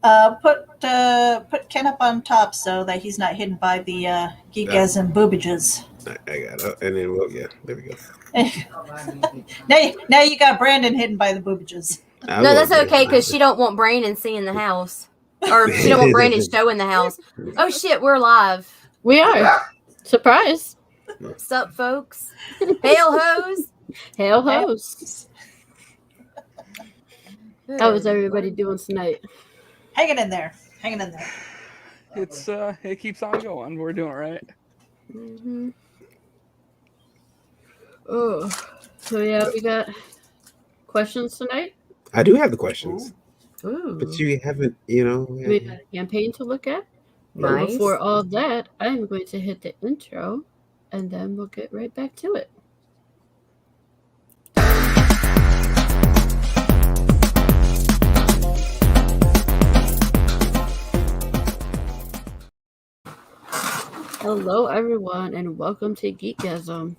Put Ken up on top so that he's not hidden by the Geekgasm boobages. I got it. And then there we go. now you got Brandon hidden by the boobages. No, that's okay because she don't want Brandon seeing the house, or she don't want Brandon showing the house. Oh shit, we're live. We are. Surprise. Sup, folks? Hail hoes. Hail hoes. How is everybody doing tonight? Hanging in there. It's it keeps on going. We're doing all right. Mm-hmm. Oh, so yeah, we got questions tonight. I do have the questions. Ooh. But you haven't, We got a campaign to look at. But Nice. before all that, I'm going to hit the intro, and then we'll get right back to it. Hello, everyone, and welcome to Geekgasm.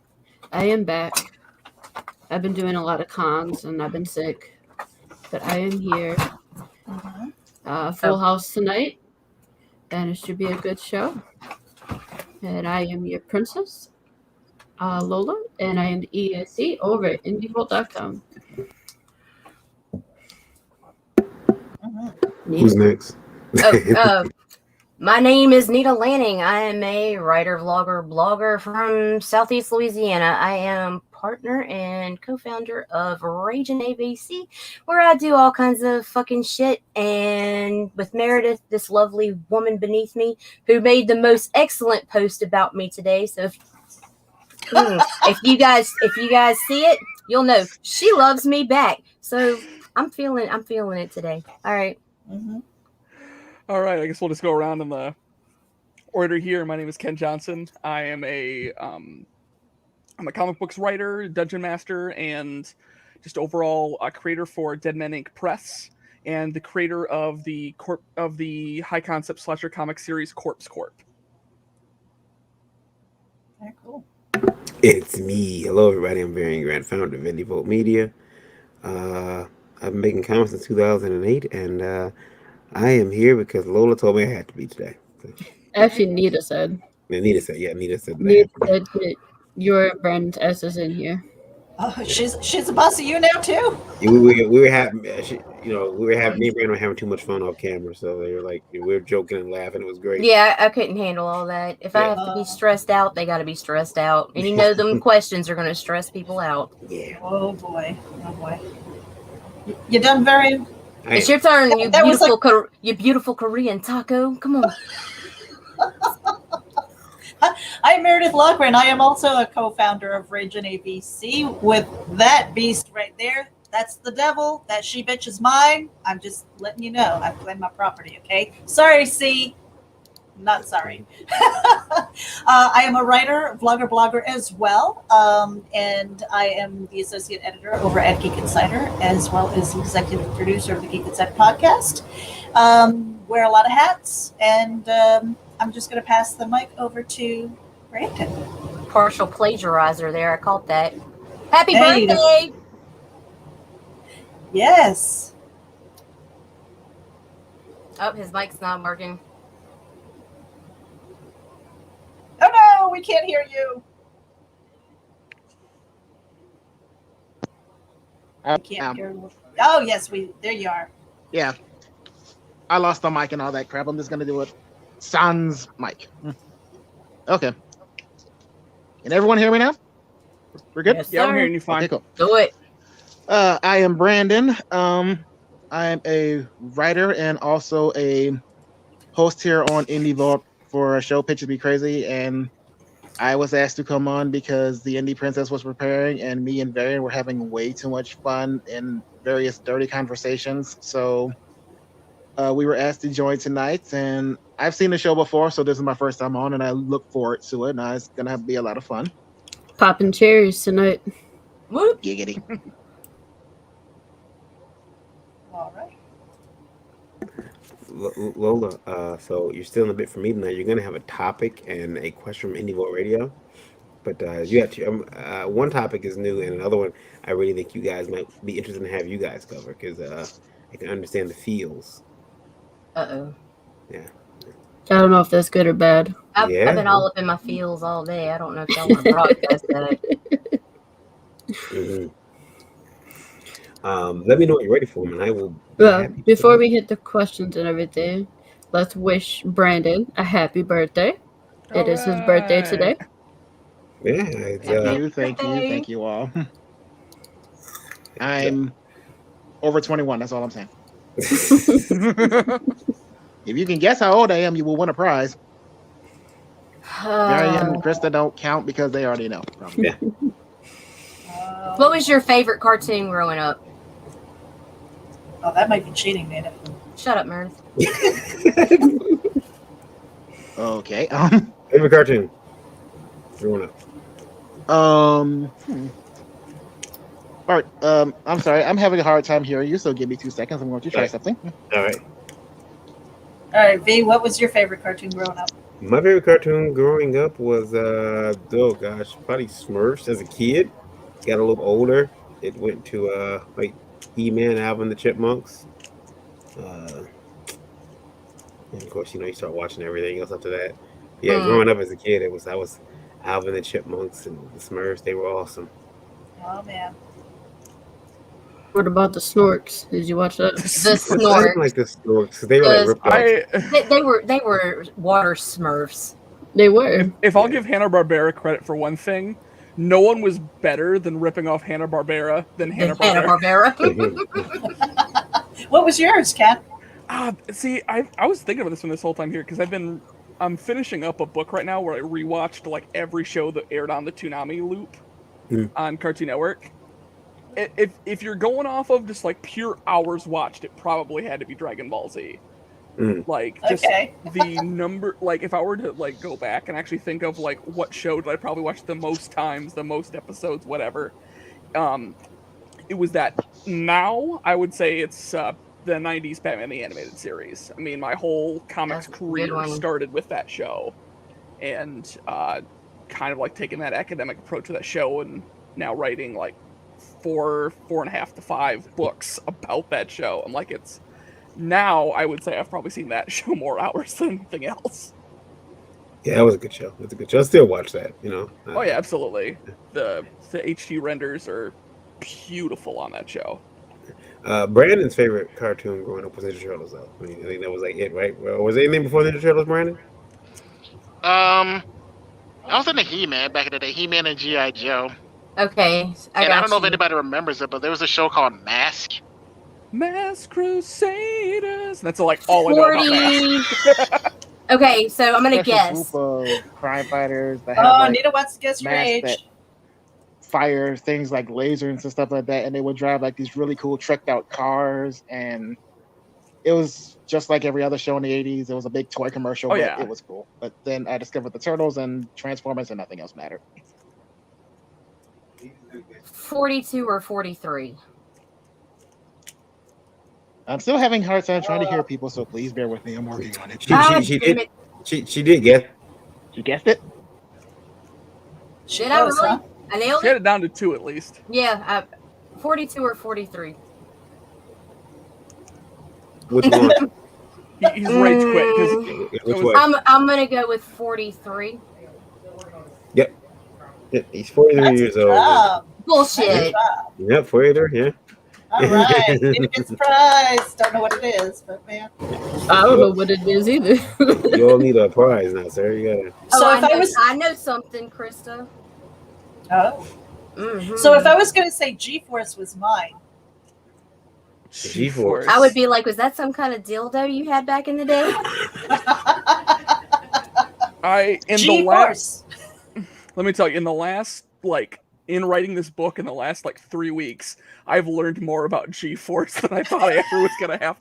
I am back. I've been doing a lot of cons, and I've been sick, but I am here. Full house tonight, and it should be a good show. And I am your princess, Lola, and I am the ESC over at indievolt.com. Who's next? My name is Nita Lanning. I am a writer, vlogger, blogger from Southeast Louisiana. I am partner and co-founder of Ragin' ABC, where I do all kinds of fucking shit. And with Meredith, this lovely woman beneath me, who made the most excellent post about me today. So if you guys see it, you'll know she loves me back. So I'm feeling it today. All right. Mm-hmm. All right, I guess we'll just go around in the order here. My name is Ken Johnson. I am I'm a comic books writer, dungeon master, and just overall creator for Dead Men Inc. Press, and the creator of the high concept slasher comic series Corpse Corp. Very cool. It's me. Hello, everybody. I'm Varian Grant, founder of Indie Volt Media. I've been making comics since 2008, and I am here because Lola told me I had to be today. So. Actually, Nita said. Nita said Nita said that your brand S is in here. Oh, she's the boss of you now too. Yeah, we were having, me and Brandon were having too much fun off camera, so they were like, we were joking and laughing. It was great. Yeah, I couldn't handle all that. If I have to be stressed out, they got to be stressed out, and them questions are going to stress people out. Yeah. Oh boy. You done very. It's your turn, you beautiful Korean taco. Come on. I'm Meredith Logren. I am also a co-founder of Ragin' ABC. With that beast right there, that's the devil. That she bitch is mine. I'm just letting you know. I claim my property, okay? Sorry, C. Not sorry. I am a writer, vlogger, blogger as well. And I am the associate editor over at Geek Insider, as well as the executive producer of the Geek Insider podcast. Wear a lot of hats, and I'm just going to pass the mic over to Brandon. Partial plagiarizer there. I caught that. Happy birthday! Yes. Oh, his mic's not working. Oh no, we can't hear you. We can't hear you. Oh yes, there you are. Yeah. I lost the mic and all that crap. I'm just gonna do it sans mic. Okay. Can everyone hear me now? We're good? Yes, yeah, I'm hearing you fine. Okay, cool. Do it. I am Brandon. I am a writer and also a host here on Indie Vault for a show Pitch Be Crazy, and I was asked to come on because the Indie Princess was preparing, and me and Varian were having way too much fun in various dirty conversations. So we were asked to join tonight, and I've seen the show before, so this is my first time on, and I look forward to it. And it's gonna be a lot of fun. Popping cherries tonight. Whoop. Giggity. All right. Lola, so you're still in a bit for me tonight. You're going to have a topic and a question from Indie Vault Radio. But you have to, one topic is new, and another one I really think you guys might be interested in have you guys cover, because I can understand the feels. Uh-oh. Yeah. I don't know if that's good or bad. I've Yeah. been all up in my feels all day. I don't know if y'all want to broadcast that. hmm Let me know when you're ready for them, and I will be Well, happy to before put we hit the questions and everything, let's wish Brandon a happy birthday. It is his birthday today. them. Yeah, it's Thank you all. I'm over 21. That's all I'm saying. If you can guess how old I am, you will win a prize. Varian and Krista don't count because they already know. Probably. Yeah. What was your favorite cartoon growing up? Oh, that might be cheating, man. Shut up, Meredith. Okay. Favorite cartoon growing up. Bart, I'm sorry. I'm having a hard time hearing you, so give me 2 seconds. I'm going to try Right. something. All right. All right, V, what was your favorite cartoon growing up? My favorite cartoon growing up was oh gosh, probably Smurfs as a kid. Got a little older. It went to like He-Man, Alvin the Chipmunks. And of course, you start watching everything else after that. Yeah, growing up as a kid, I was Alvin the Chipmunks and the Smurfs. They were awesome. Oh man. What about the Snorks? Did you watch that? The I Snorks. didn't like the Snorks. They were like ripped off. They were water Smurfs. They were. If I'll give Hanna-Barbera credit for one thing, no one was better than ripping off Hanna-Barbera than Hanna-Barbera. What was yours, Kat? See, I was thinking about this one this whole time here because I'm finishing up a book right now where I rewatched like every show that aired on the Toonami loop on Cartoon Network. If you're going off of just like pure hours watched, it probably had to be Dragon Ball Z. Like just the number, like if I were to like go back and actually think of like what show did I probably watch the most times, the most episodes, whatever, it was that. Now I would say it's the 90s Batman the Animated Series. I mean, my whole comics career started with that show, and kind of like taking that academic approach to that show, and now writing like 4.5 to 5 books about that show. I'm like, it's now I would say I've probably seen that show more hours than anything else. Yeah, that was a good show. It's a good show. I still watch that. Oh yeah, absolutely. The HD renders are beautiful on that show. Brandon's favorite cartoon growing up was Ninja Turtles, though. I think that was like it, right? Was there anything before Ninja Turtles, Brandon? I was into He-Man back in the day. He-Man and G.I. Joe. Okay. I don't know if anybody remembers it, but there was a show called Mask. Mask Crusaders. That's like all I know about Mask. Okay, so I'm gonna guess. Group of crime fighters that have Nita wants to guess your age. That fire things like lasers and stuff like that, and they would drive like these really cool tricked out cars, and it was just like every other show in the 80s. It was a big toy commercial, but it was cool. But then I discovered the Turtles and Transformers, and nothing else mattered. 42 or 43. I'm still having a hard time trying to hear people, so please bear with me. I'm working on it. She did guess. She guessed it? Did I really? Huh? I nailed She had it down to 2 at least. Yeah, 42 or 43. Which one? He's rage quit. I'm gonna go with 43. Yep. He's 43 years old. Bullshit. Yep, 43. Yeah. All right, Nita gets a prize. Don't know what it is, but man. I don't know what it is either. You all need a prize now, sir. You gotta. So I know something, Krista. Oh. Mm-hmm. So if I was going to say G-Force was mine. G-Force. I would be like, was that some kind of dildo you had back in the day? Let me tell you, in writing this book in the last 3 weeks, I've learned more about G-Force than I thought I ever was gonna have.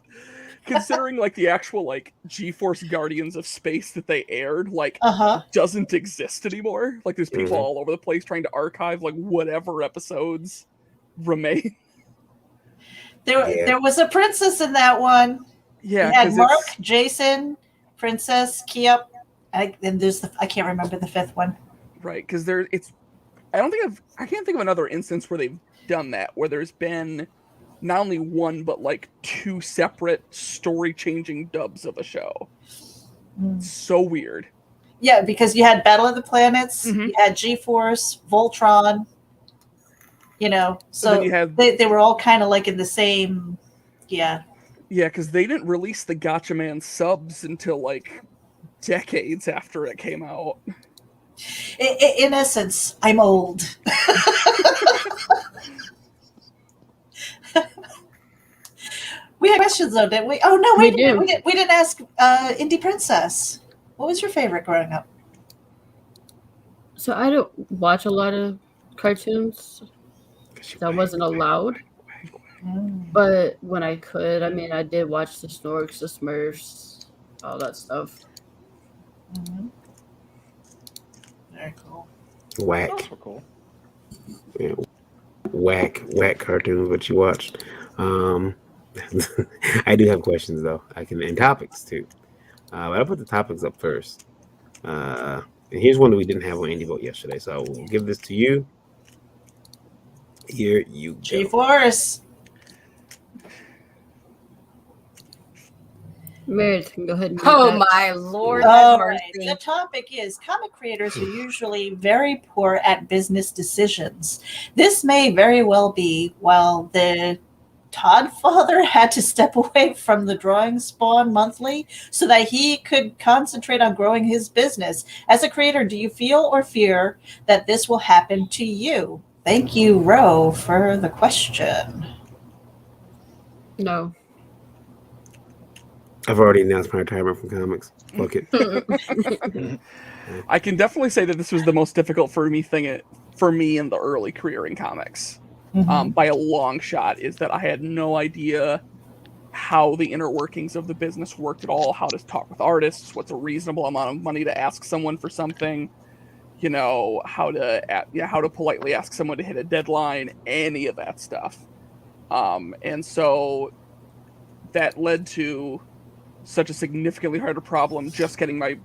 Considering the actual G-Force Guardians of Space that they aired doesn't exist anymore. There's people all over the place trying to archive whatever episodes remain. There was a princess in that one. Yeah, you had Mark, Jason, Princess, Kiep, and there's I can't remember the 5th one. Right, because I can't think of another instance where they've done that, where there's been not only one but like two separate story-changing dubs of a show. So weird. Yeah, because you had Battle of the Planets, Mhm. you had G-Force, Voltron, you know, so then you had- they were all kind of like in the same, yeah. Yeah, because they didn't release the Gotcha Man subs until like decades after it came out. In essence, I'm old. We had questions though, didn't we? Oh no, We wait a minute. do. We didn't ask Indie Princess. What was your favorite growing up? So I don't watch a lot of cartoons. So I wasn't allowed. But when I could, I mean, I did watch the Snorks, the Smurfs, all that stuff. Mm-hmm. Very cool. Whack. Those were cool. Yeah. Whack cartoons, what you watched. I do have questions though. And topics too. But I'll put the topics up first. And here's one that we didn't have on Indie Vote yesterday, so I will give this to you. Here you go. G-Force. Meredith can go ahead and do Oh that. my lord, All have right. mercy. The topic is comic creators are usually very poor at business decisions. This may very well be while the Todd father had to step away from the Drawing Spawn monthly so that he could concentrate on growing his business. As a creator, do you feel or fear that this will happen to you? Thank you, Ro, for the question. No. I've already announced my retirement from comics. Fuck it. I can definitely say that this was the most difficult for me in the early career in comics. By a long shot, is that I had no idea how the inner workings of the business worked at all, how to talk with artists, what's a reasonable amount of money to ask someone for something, you know, how to politely ask someone to hit a deadline, any of that stuff. And so that led to such a significantly harder problem just getting my,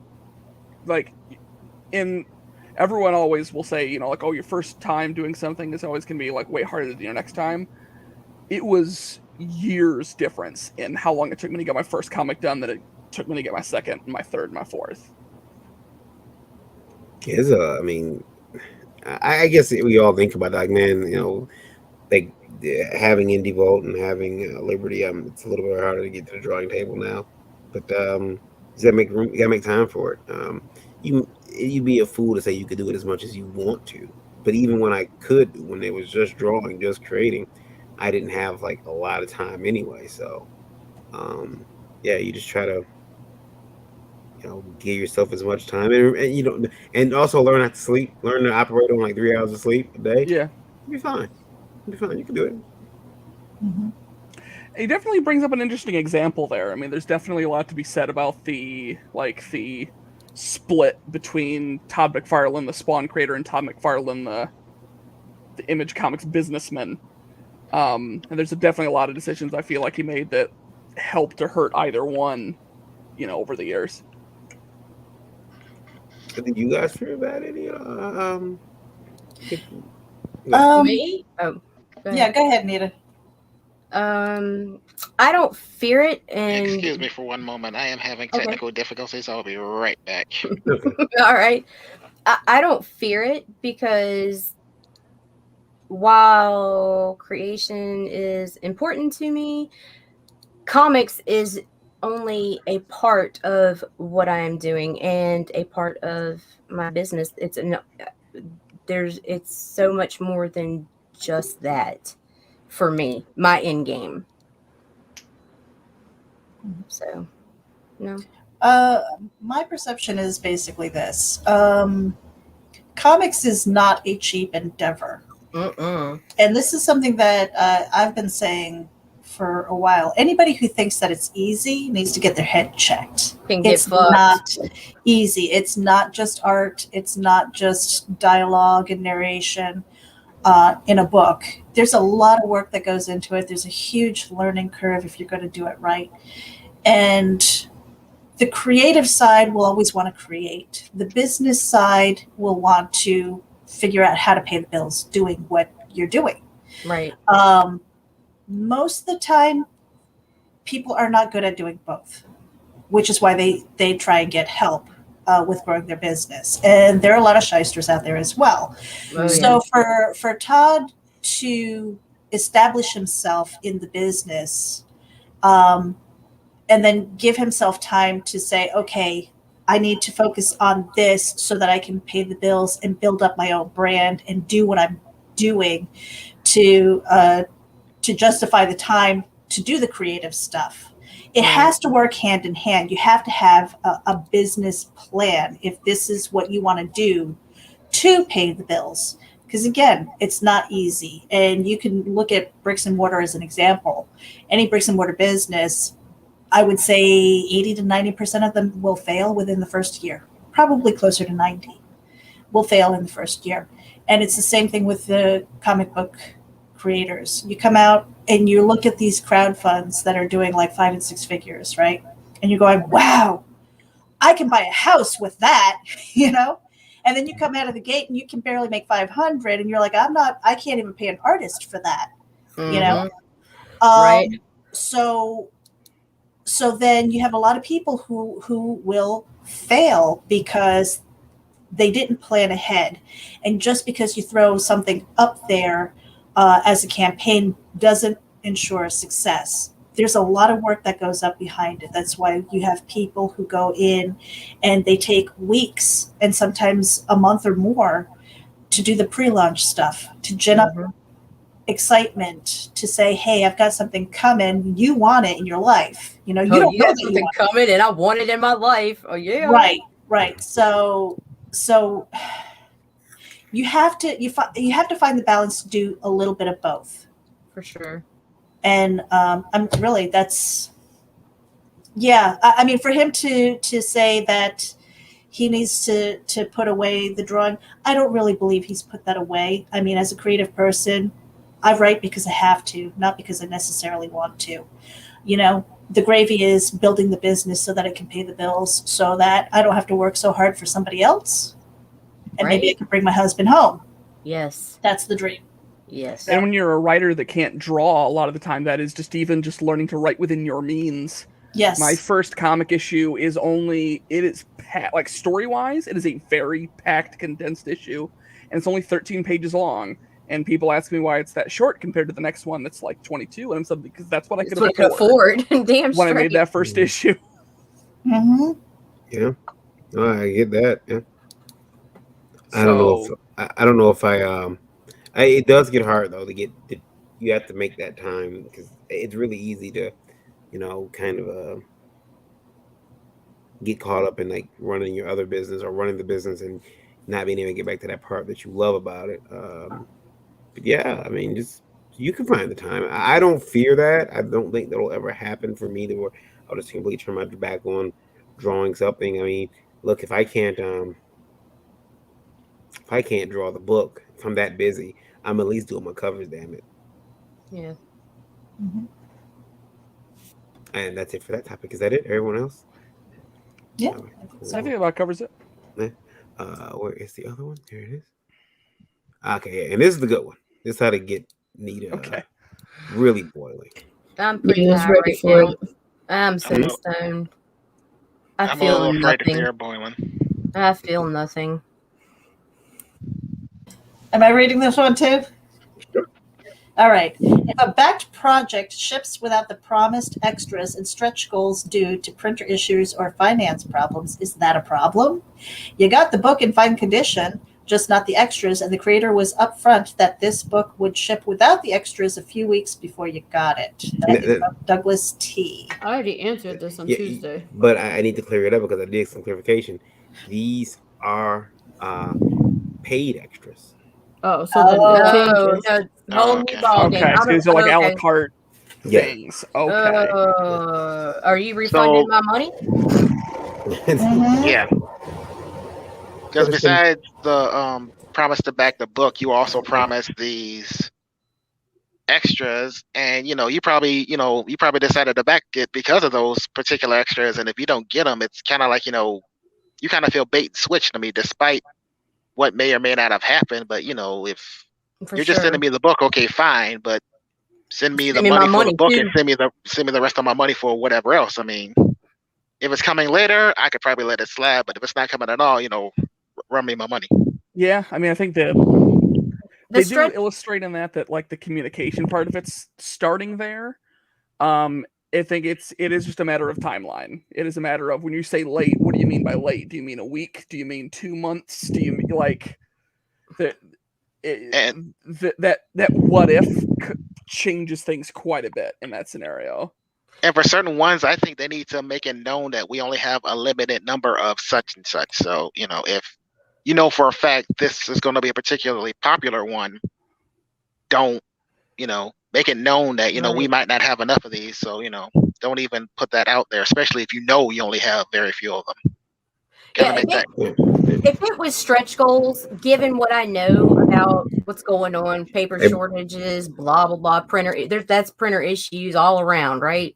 like, everyone always will say, you know, like, oh, your first time doing something is always going to be like way harder than your next time. It was years difference in how long it took me to get my first comic done than it took me to get my second, my third, and my fourth. I mean, I guess we all think about that, like, man, you know, like having Indie Vault and having Liberty, it's a little bit harder to get to the drawing table now. But you gotta make room, you gotta make time for it. You'd be a fool to say you could do it as much as you want to. But even when I could, when it was just drawing, just creating, I didn't have like a lot of time anyway. So, yeah, you just try to, you know, give yourself as much time, and you know, and also learn how to sleep, learn to operate on like 3 hours of sleep a day. Yeah, you'll be fine. You'll be fine. You can do it. It definitely brings up an interesting example there. I mean, there's definitely a lot to be said about the split between Todd McFarlane, the Spawn creator, and Todd McFarlane, the Image Comics businessman. And there's definitely a lot of decisions I feel like he made that helped or hurt either one, you know, over the years. Did you guys fear about it? Me? Oh, yeah, go ahead, Nita. I don't fear it, and Excuse me for one moment. I am having technical difficulties. I'll be right back. all right. I don't fear it because while creation is important to me, comics is only a part of what I am doing and a part of my business. It's so much more than just that for me, my end game. So, no. My perception is basically this. Comics is not a cheap endeavor. And this is something that I've been saying for a while. Anybody who thinks that it's easy needs to get their head checked. It's not easy. It's not just art. It's not just dialogue and narration in a book. There's a lot of work that goes into it. There's a huge learning curve if you're going to do it right. And the creative side will always want to create. The business side will want to figure out how to pay the bills doing what you're doing. Right. most of the time, people are not good at doing both, which is why they try and get help with growing their business. And there are a lot of shysters out there as well. Oh, So for Todd to establish himself in the business, and then give himself time to say, okay, I need to focus on this so that I can pay the bills and build up my own brand and do what I'm doing to justify the time to do the creative stuff. It has to work hand in hand. You have to have a business plan if this is what you want to do to pay the bills. Because again, it's not easy. And you can look at bricks and mortar as an example. Any bricks and mortar business, I would say 80 to 90% of them will fail within the first year, probably closer to 90 will fail in the first year. And it's the same thing with the comic book creators. You come out and you look at these crowd funds that are doing like 5 and 6 figures, right? And you're going, wow, I can buy a house with that, you know? And then you come out of the gate and you can barely make 500 and you're like, I can't even pay an artist for that, you know? Right. So then you have a lot of people who will fail because they didn't plan ahead. And just because you throw something up there as a campaign doesn't ensure success. There's a lot of work that goes up behind it. That's why you have people who go in and they take weeks and sometimes a month or more to do the pre-launch stuff, to gin up excitement, to say, hey, I've got something coming. You want it in your life. You know, you don't know that something you coming and I want it in my life. Oh, yeah. Right. So you have to find the balance to do a little bit of both. For sure. And I'm really, I mean, for him to say that he needs to put away the drawing, I don't really believe he's put that away. I mean, as a creative person, I write because I have to, not because I necessarily want to. You know, the gravy is building the business so that it can pay the bills, so that I don't have to work so hard for somebody else. And maybe I can bring my husband home. Yes. That's the dream. Yes. And when you're a writer that can't draw, a lot of the time that is just learning to write within your means. Yes. My first comic issue is like story-wise, it is a very packed, condensed issue, and it's only 13 pages long. And people ask me why it's that short compared to the next one that's like 22, and I'm saying because that's what I could afford. Damn when I made that first issue. Mm-hmm. Yeah, no, I get that. Yeah, So, I don't know if it does get hard though you have to make that time because it's really easy to, kind of get caught up in like running your other business or running the business and not being able to get back to that part that you love about it. But yeah, I mean, just you can find the time. I don't fear that. I don't think that'll ever happen for me where I'll just completely turn my back on drawing something. I mean, look, if I can't draw the book, if I'm that busy, I'm at least doing my covers, damn it. Yeah. Mm-hmm. And that's it for that topic. Is that it? Everyone else? Yeah. Right, cool. I think about covers it. Where is the other one? There it is. Okay, yeah, and this is the good one. This is how to get Nita really boiling. I'm pretty high ready right for now. it. I'm so stoned. I'm a little afraid if they're boiling. I feel nothing. Am I reading this one too? Sure. All right. If a backed project ships without the promised extras and stretch goals due to printer issues or finance problems, is that a problem? You got the book in fine condition, just not the extras, and the creator was upfront that this book would ship without the extras a few weeks before you got it. That is from Douglas T. I already answered this on Tuesday. But I need to clear it up because I did some clarification. These are paid extras. Oh, so then it changes. No, whole new ball game. Okay, so these are like a la carte things. Okay. Are you refunding my money? Yeah. Because besides the promise to back the book, you also promise these extras, and you probably decided to back it because of those particular extras, and if you don't get them, it's kind of like you kind of feel bait and switch to me, despite what may or may not have happened. But if you're just sending me the book, okay, fine, but send me the Send me my money for the money, book too. and send me the rest of my money for whatever else. I mean, if it's coming later, I could probably let it slide. But if it's not coming at all, run me my money. Yeah, I mean, I think they do illustrate in that like the communication part of it's starting there. I think it is just a matter of timeline. It is a matter of when you say late, what do you mean by late? Do you mean a week? Do you mean 2 months? Do you mean like that? That what if changes things quite a bit in that scenario. And for certain ones, I think they need to make it known that we only have a limited number of such and such. So, if you know for a fact this is going to be a particularly popular one, don't, make it known that, we might not have enough of these. So, don't even put that out there, especially if you only have very few of them. Yeah, if it was stretch goals, given what I know about what's going on, paper shortages, blah, blah, blah, that's printer issues all around, right?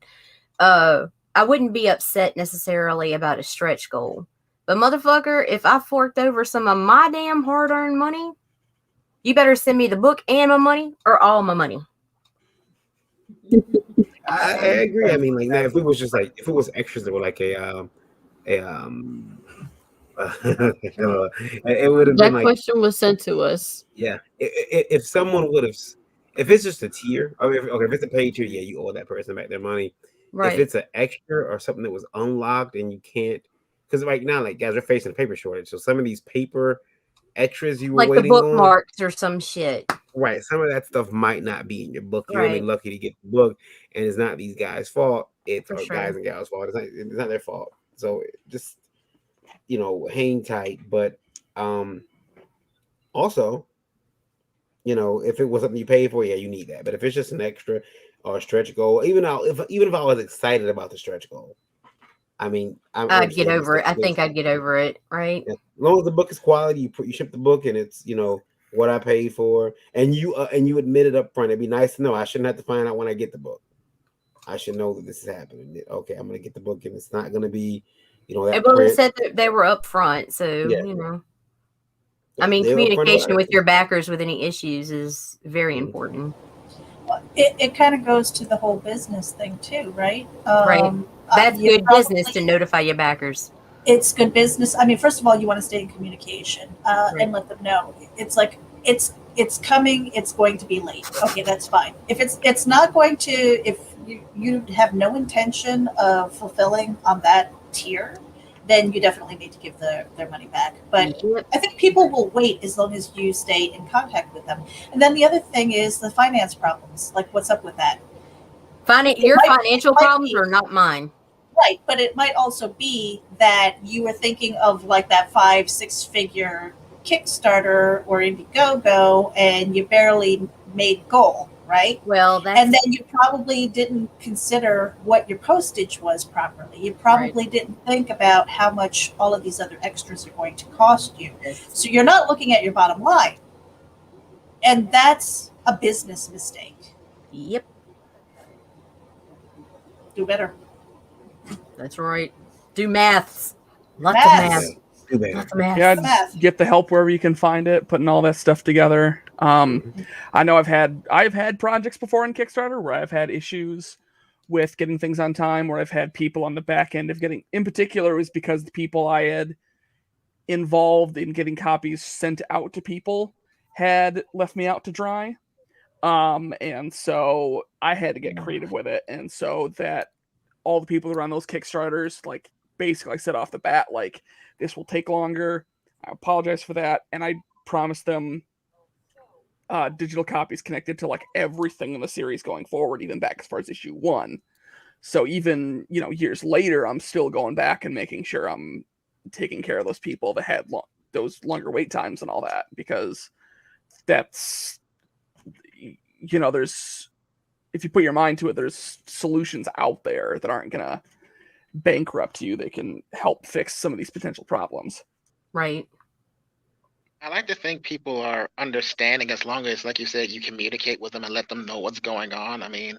I wouldn't be upset necessarily about a stretch goal. But motherfucker, if I forked over some of my damn hard-earned money, you better send me the book and my money or all my money. I agree. I mean, like, now if it was extras that were like it would have been that like, question was sent to us. Yeah, if someone would have, if it's just a tier, if it's a paid tier, yeah, you owe that person back their money. Right. If it's an extra or something that was unlocked and you can't, because right now, like, guys, we're facing a paper shortage, so some of these paper extras you were like waiting the bookmarks or some shit. Right, some of that stuff might not be in your book. You're only lucky to get the book, and it's not these guys' fault. It's guys and gals' fault. It's not their fault. So just hang tight. But also, if it was something you paid for, yeah, you need that. But if it's just an extra or a stretch goal, even if I was excited about the stretch goal, I mean, I'd get over it. I think I'd get over it, right? As long as the book is quality, you ship the book and it's what I paid for, and you admit it up front. It'd be nice to know. I shouldn't have to find out when I get the book. I should know that this is happening. Okay, I'm gonna get the book, and it's not gonna be, that. Well, they said that they were up front, so I mean, communication with your backers with any issues is very important. Well, it kind of goes to the whole business thing too, right? Right. That's good business to notify your backers. It's good business. I mean, first of all, you want to stay in communication and let them know. It's like it's coming. It's going to be late. Okay, that's fine. If it's not going to, if you have no intention of fulfilling on that tier, then you definitely need to give their money back. But I think people will wait as long as you stay in contact with them. And then the other thing is the finance problems. Like, what's up with that? Your financial problems are not mine. Right, but it might also be that you were thinking of like that 5-6 figure Kickstarter or Indiegogo, and you barely made goal, right? Well, and then you probably didn't consider what your postage was properly. You probably didn't think about how much all of these other extras are going to cost you. So you're not looking at your bottom line, and that's a business mistake. Yep. Do better. That's right. Do maths. Lots of math. Do math. Yeah, just get the help wherever you can find it, putting all that stuff together. I know I've had projects before in Kickstarter where I've had issues with getting things on time, where I've had people on the back end of getting, in particular, it was because the people I had involved in getting copies sent out to people had left me out to dry. And so I had to get creative with it. And so that all the people around those Kickstarters, like, basically said off the bat, like, this will take longer. I apologize for that. And I promised them digital copies connected to like everything in the series going forward, even back as far as issue 1. So even, years later, I'm still going back and making sure I'm taking care of those people that had those longer wait times and all that, because that's, there's, if you put your mind to it, there's solutions out there that aren't going to bankrupt you. They can help fix some of these potential problems. Right. I like to think people are understanding as long as, like you said, you communicate with them and let them know what's going on. I mean,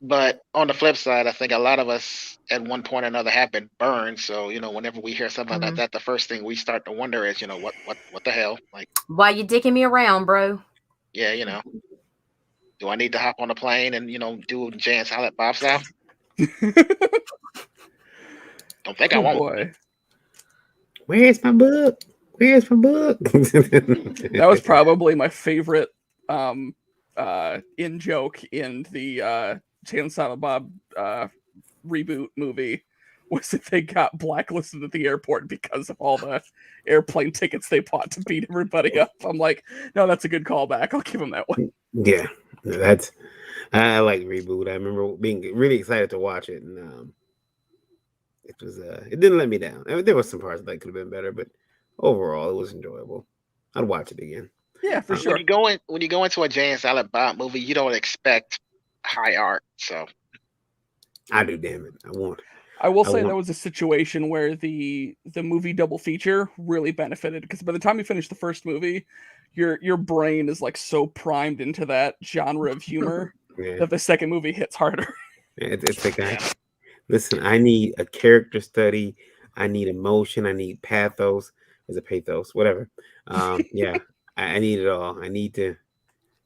but on the flip side, I think a lot of us at one point or another have been burned. So, whenever we hear something like that, the first thing we start to wonder is, what the hell? Like, why you dicking me around, bro? Yeah, Do I need to hop on a plane and do Jay and Silent Bob style? Don't think I Oh won't. boy, Where's my book? Where's my book? that was probably my favorite in joke in the Jay and Silent Bob reboot movie was that they got blacklisted at the airport because of all the airplane tickets they bought to beat everybody up. I'm like, no, that's a good callback. I'll give them that one. Yeah, that's I like Reboot. I remember being really excited to watch it, and it was it didn't let me down. I mean, there was some parts that could have been better, but overall, it was enjoyable. I'd watch it again. Yeah, for sure. When you go into a Jay and Silent Bob movie, you don't expect high art. So I do, damn it. I will say that was a situation where the movie double feature really benefited because by the time you finish the first movie, your brain is like so primed into that genre of humor that the second movie hits harder. It's like listen, I need a character study, I need emotion, I need pathos. Is it pathos? Whatever. Yeah, I need it all. I need to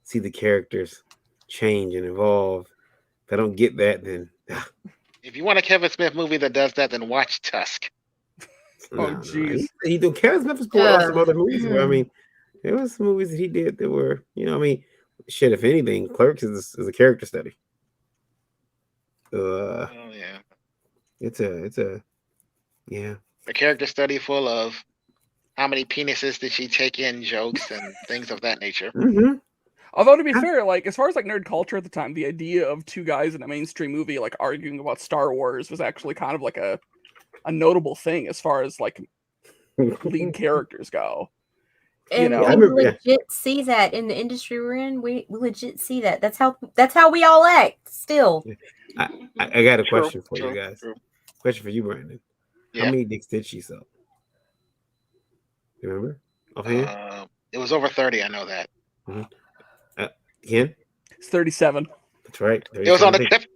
see the characters change and evolve. If I don't get that, then if you want a Kevin Smith movie that does that, then watch Tusk. Oh, jeez. He did. Kevin Smith was pulling off some other movies where, I mean, there was some movies that he did that were, I mean, shit, if anything, Clerks is a character study. Oh yeah. It's a A character study full of how many penises did she take in jokes and things of that nature. Mm-hmm. Although to be fair, like as far as like nerd culture at the time, the idea of two guys in a mainstream movie like arguing about Star Wars was actually kind of like a notable thing as far as like lead characters go. And I we remember, legit see that in the industry we're in. We legit see that. That's how we all act still. I got a question for you guys. True. Question for you, Brandon. Yeah. How many dicks did she suck? You remember? Offhand? It was over 30. I know that. Mm-hmm. Ken? It's 37. That's right. It was on the tip.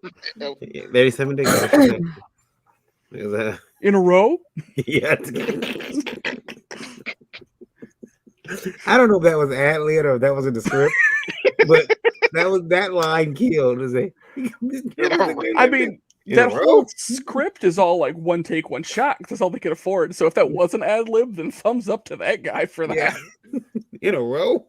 37 dicks. It was, in a row? Yeah. I don't know if that was ad-lib or if that was in the script, but that line killed. I mean, that whole script is all like one take, one shot. That's all they could afford. So if that wasn't ad-lib, then thumbs up to that guy for that. Yeah. In a row?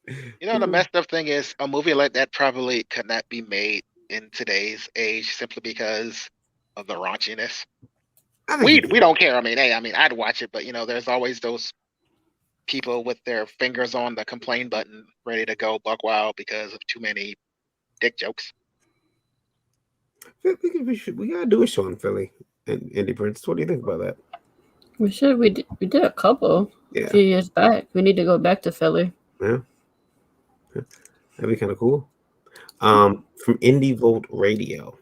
The messed up thing is a movie like that probably could not be made in today's age simply because of the raunchiness. We don't care. I mean, I'd watch it, but there's always those people with their fingers on the complain button, ready to go buck wild because of too many dick jokes. We gotta do a show in Philly and Indie Prince. What do you think about that? We should. We did a couple a few years back. We need to go back to Philly. Yeah. That'd be kind of cool. From Indie Volt Radio.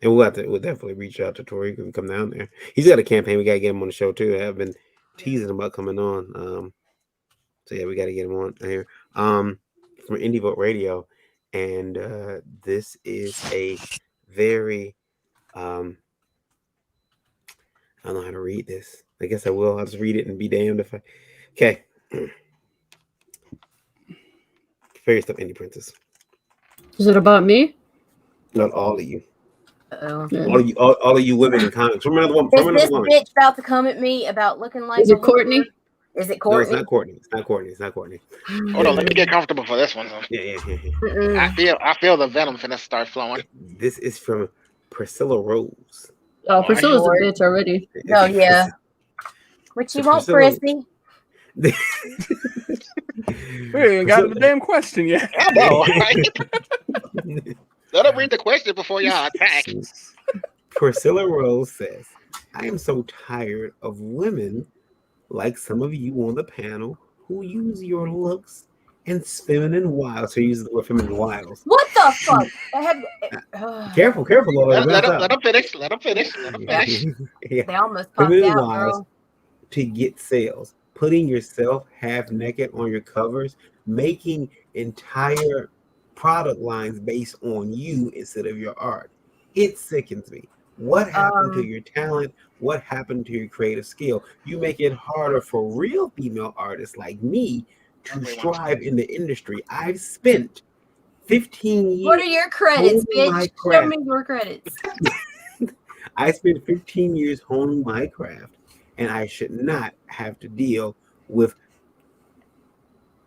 And we'll definitely reach out to Tori if we come down there. He's got a campaign. We gotta get him on the show too. I've been teasing him about coming on. So yeah, we gotta get him on here. From Indie Volt Radio. And this is a very I don't know how to read this. I guess I will. I'll just read it and be damned if I. Okay. Fairy stuff, Indie Princess. Is it about me? Not all of you. Uh-oh. Yeah. All of you women in comics. From another woman. Is this bitch about to come at me about looking like? Is it Courtney? Is it Courtney? No, it's not Courtney. Hold on, let me get comfortable for this one. Yeah. I feel the venom finna start flowing. This is from Priscilla Rose. Oh, Priscilla's a bitch already. Oh yeah. What you want, Prissy? We ain't got the damn question yet. I know, right? Let them read the question before y'all attack. Priscilla Rose says, I am so tired of women like some of you on the panel who use your looks and feminine wiles. So he uses the word feminine wiles. What the fuck? Careful, Lola. Let them finish. Yeah. They almost popped Feminine out, wiles girl. to get sales. Putting yourself half naked on your covers, making entire product lines based on you instead of your art. It sickens me. What happened to your talent? What happened to your creative skill? You make it harder for real female artists like me to strive in the industry. I've spent 15 years. What are your credits, honing my bitch? Show craft. me your credits. I spent 15 years honing my craft, and I should not have to deal with.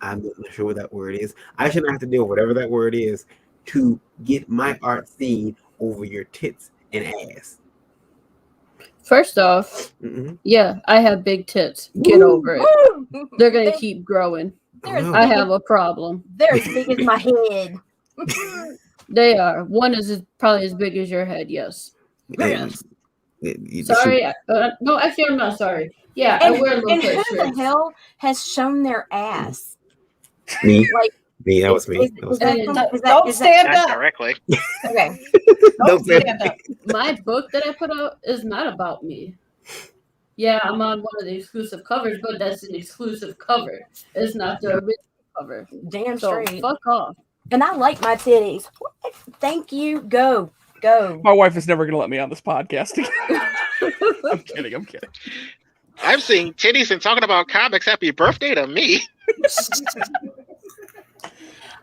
I'm not sure what that word is. I should not have to deal with whatever that word is to get my art seen over your tits and ass. First off, yeah, I have big tits. Get over it. They're gonna keep growing. I have a problem. They're as big as my head. They are. One is probably as big as your head. Yes. Yes. Sorry. No, actually, I'm not sorry. Yeah, I wear low And cut who shirts. the hell has shown their ass? Me. Like, Me. That was me. Don't stand Not up. directly. Okay. Don't stand up. My book that I put out is not about me. Yeah, I'm on one of the exclusive covers, but that's an exclusive cover. It's not the original cover. Damn So straight. fuck off. And I like my titties. What? Thank you. Go. My wife is never going to let me on this podcast again. I'm kidding. I'm seeing titties and talking about comics. Happy birthday to me.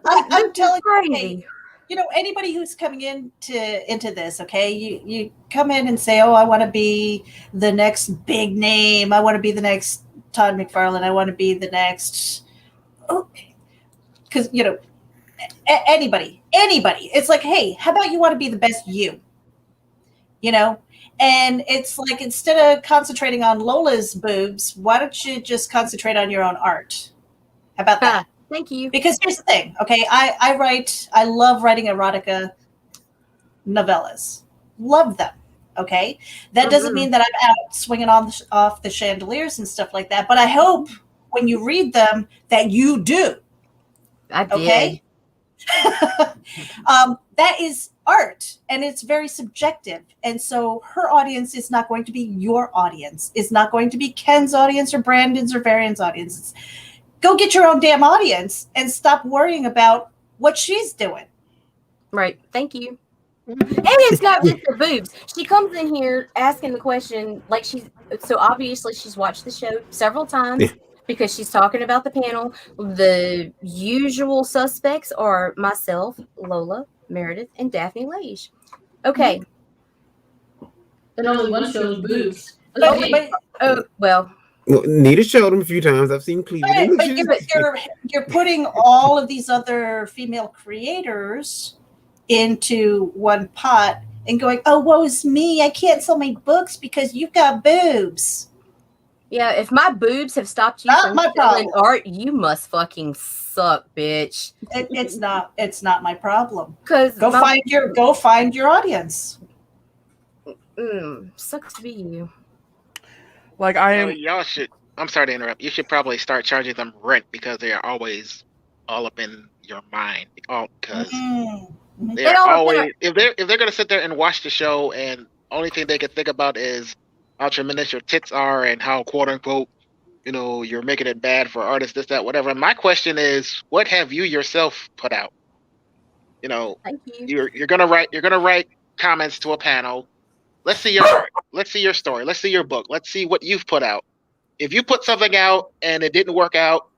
I'm telling you, Crazy. you know, anybody who's coming into this, okay, you come in and say, oh, I want to be the next big name. I want to be the next Todd McFarlane. I want to be the next, because, you know, anybody. It's like, hey, how about you want to be the best you? You know? And it's like, instead of concentrating on Lola's boobs, why don't you just concentrate on your own art? How about that? Thank you. Because here's the thing, okay? I love writing erotica novellas. Love them, okay? That doesn't mean that I'm out swinging off the chandeliers and stuff like that, but I hope when you read them that you do. I did. Okay? That is art, and it's very subjective. And so her audience is not going to be your audience. It's not going to be Ken's audience or Brandon's or Varian's audience. Go get your own damn audience and stop worrying about what she's doing. Right. Thank you. And it's not just the boobs. She comes in here asking the question, like so obviously she's watched the show several times because she's talking about the panel. The usual suspects are myself, Lola, Meredith, and Daphne Lage. Okay. And only one shows boobs. Well, Nita showed them a few times. I've seen cleavage. But you're putting all of these other female creators into one pot and going, oh, woe is me. I can't sell my books because you've got boobs. Yeah, if my boobs have stopped you from selling art, you must fucking suck, bitch. It's not my problem. Because go find your audience. Sucks to be you. Like I am. Y'all should. I'm sorry to interrupt. You should probably start charging them rent because they are always all up in your mind. Because they're always if they're gonna sit there and watch the show and only thing they can think about is how tremendous your tits are and how quote unquote, you know, you're making it bad for artists, this, that, whatever. My question is, what have you yourself put out? You know, thank you. You're gonna write comments to a panel. Let's see your art. Let's see your story. Let's see your book. Let's see what you've put out. If you put something out and it didn't work out,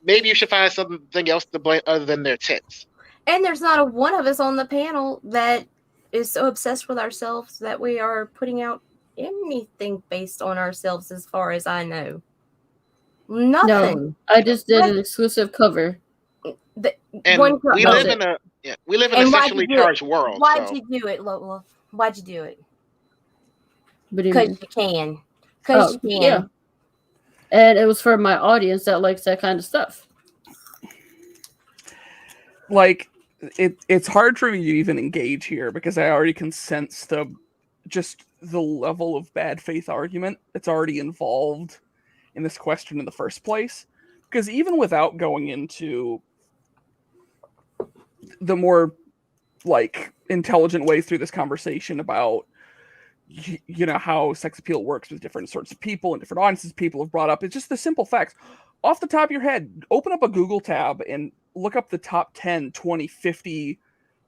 maybe you should find something else to blame other than their tits. And there's not a one of us on the panel that is so obsessed with ourselves that we are putting out anything based on ourselves, as far as I know. Nothing. No, I just did an exclusive cover. And we live in a sexually charged world. Why'd you do it, Lola? Why'd you do it? Because you can. Because you can. Yeah. And it was for my audience that likes that kind of stuff. Like, it's hard for me to even engage here because I already can sense the level of bad faith argument that's already involved in this question in the first place. Because even without going into the more like intelligent way through this conversation about you know how sex appeal works with different sorts of people and different audiences people have brought up, it's just the simple facts off the top of your head. Open up a Google tab and look up the top 10, 20, 50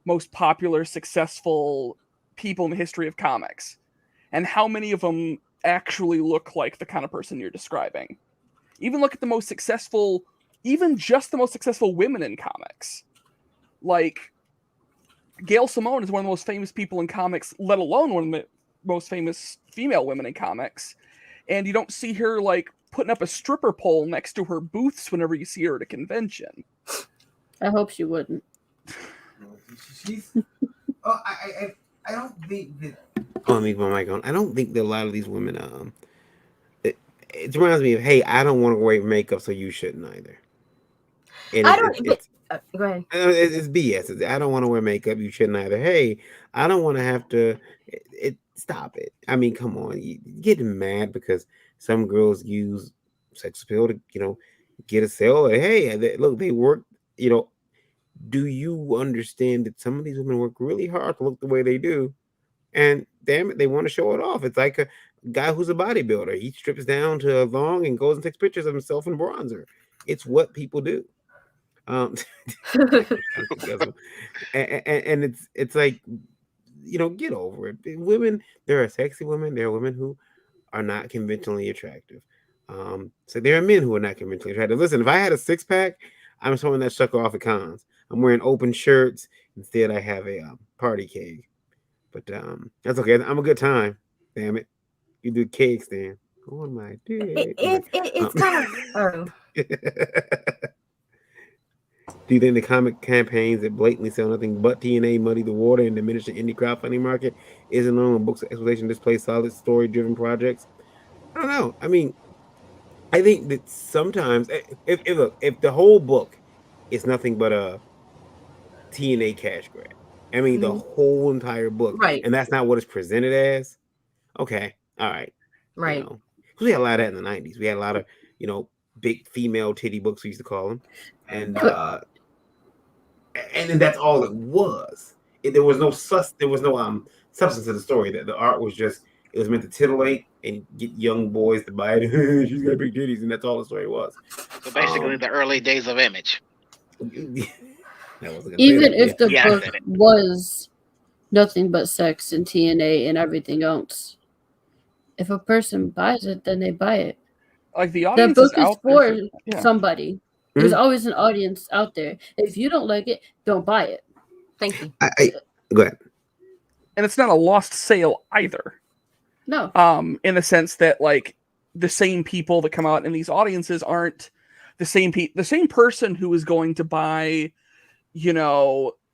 most popular, successful people in the history of comics, and how many of them actually look like the kind of person you're describing. Even look at the most successful, even just the most successful women in comics. like Gail Simone is one of the most famous people in comics, let alone one of the most famous female women in comics. And you don't see her like putting up a stripper pole next to her booths whenever you see her at a convention. I hope she wouldn't. She's. Oh, I don't think that. Oh, me, my mic on. I don't think that a lot of these women. It reminds me of, hey, I don't want to wear makeup, so you shouldn't either. And I don't. Go ahead. It's BS. I don't want to wear makeup. You shouldn't either. Hey, I don't want to have to. Stop it. I mean, come on. You getting mad because some girls use sex appeal to, get a sale. Hey, look, they work. Do you understand that some of these women work really hard to look the way they do? And damn it, they want to show it off. It's like a guy who's a bodybuilder. He strips down to long and goes and takes pictures of himself in bronzer. It's what people do. And it's like, get over it. Women, there are sexy women. There are women who are not conventionally attractive. So there are men who are not conventionally attractive. Listen, if I had a six pack, I'm showing that sucker off at cons. I'm wearing open shirts. Instead, I have a party keg. But that's okay. I'm a good time. Damn it. You do cake stand. Oh my dick. It's kind of. Do you think the comic campaigns that blatantly sell nothing but TNA muddy the water and diminish the indie crowdfunding market? Isn't known when books of exploitation display solid story-driven projects? I don't know. I mean, I think that sometimes, if the whole book is nothing but a TNA cash grab, I mean, the whole entire book, right? And that's not what it's presented as. Okay, all right, right. Because we had a lot of that in the '90s. We had a lot of, big female titty books, we used to call them, and then that's all it was. There was no substance to the story. That the art was just, it was meant to titillate and get young boys to buy it. She's got big titties, and that's all the story was. So basically, the early days of Image. Even if the book was nothing but sex and TNA and everything else, if a person buys it, then they buy it. Like the audience book is out for there somebody. There's always an audience out there. If you don't like it, don't buy it. Thank you. Go ahead. And it's not a lost sale either. No. In the sense that like the same people that come out in these audiences aren't the same person who is going to buy,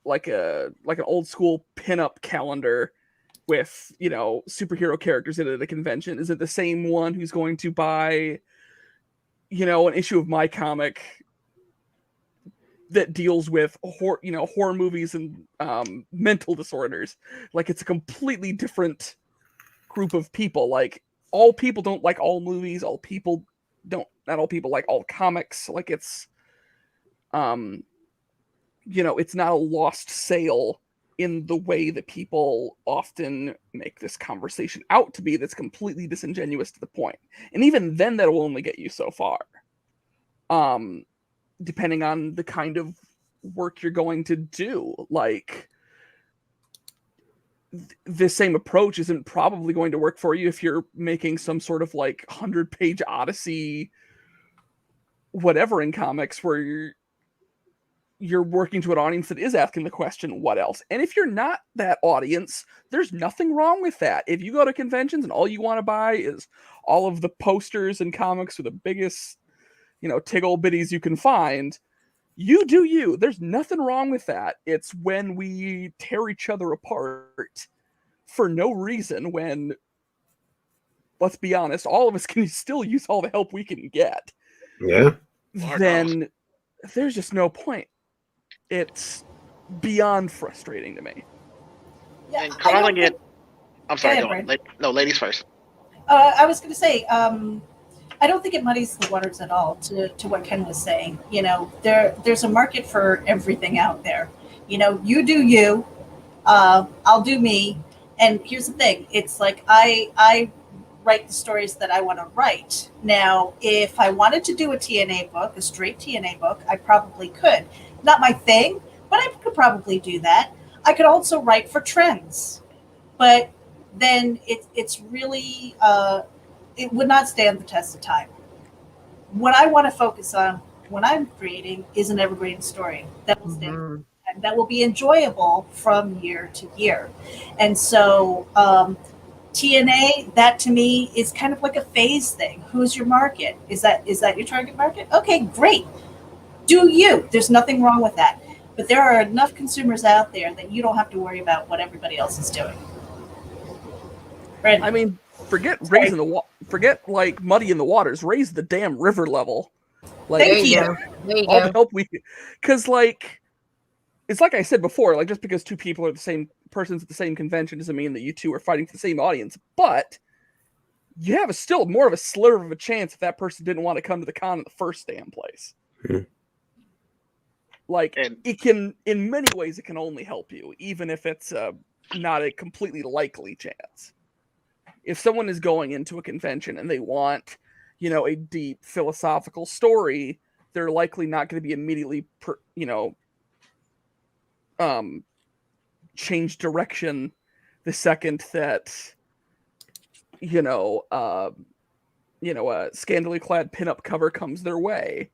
like an old school pinup calendar with, superhero characters in it at a convention. Is it the same one who's going to buy, an issue of my comic that deals with horror movies and mental disorders? Like, it's a completely different group of people. Like, all people don't like all movies. Not all people like all comics. Like, it's it's not a lost sale in the way that people often make this conversation out to be. That's completely disingenuous to the point. And even then, that will only get you so far. Depending on the kind of work you're going to do. Like, the same approach isn't probably going to work for you if you're making some sort of like 100-page Odyssey whatever in comics where you're working to an audience that is asking the question, what else? And if you're not that audience, there's nothing wrong with that. If you go to conventions and all you want to buy is all of the posters and comics with the biggest, tiggle bitties you can find, you do you. There's nothing wrong with that. It's when we tear each other apart for no reason, when, let's be honest, all of us can still use all the help we can get. Yeah. Then there's just no point. It's beyond frustrating to me. Yeah, And calling it. I'm sorry. Go ahead, No, ladies first. I was going to say, I don't think it muddies the waters at all. To what Ken was saying, there's a market for everything out there. You do you, I'll do me. And here's the thing: it's like I write the stories that I want to write. Now, if I wanted to do a TNA book, a straight TNA book, I probably could. Not my thing, but I could probably do that. I could also write for trends, but then it's really it would not stand the test of time. What I want to focus on when I'm creating is an evergreen story that will stand the that will be enjoyable from year to year. And so TNA, that to me is kind of like a phase thing. Who's your market? Is that your target market? Okay, great. Do you? There's nothing wrong with that. But there are enough consumers out there that you don't have to worry about what everybody else is doing. Brandon. I mean, forget raising forget like muddy in the waters. Raise the damn river level. Like, Thank you. There you all go. the help because like it's like I said before. Like just because two people are the same persons at the same convention doesn't mean that you two are fighting for the same audience. But you have still more of a sliver of a chance if that person didn't want to come to the con in the first damn place. Like it can, in many ways, it can only help you, even if it's not a completely likely chance. If someone is going into a convention and they want, a deep philosophical story, they're likely not going to be immediately, change direction the second that, a scantily clad pinup cover comes their way.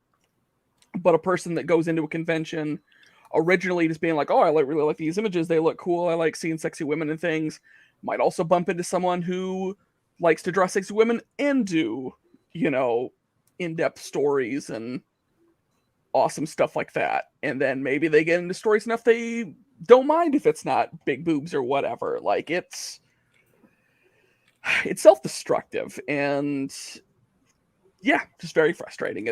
But a person that goes into a convention originally just being like, oh, I really like these images. They look cool. I like seeing sexy women and things. Might also bump into someone who likes to draw sexy women and do, in-depth stories and awesome stuff like that. And then maybe they get into stories enough they don't mind if it's not big boobs or whatever. Like it's self-destructive and just very frustrating.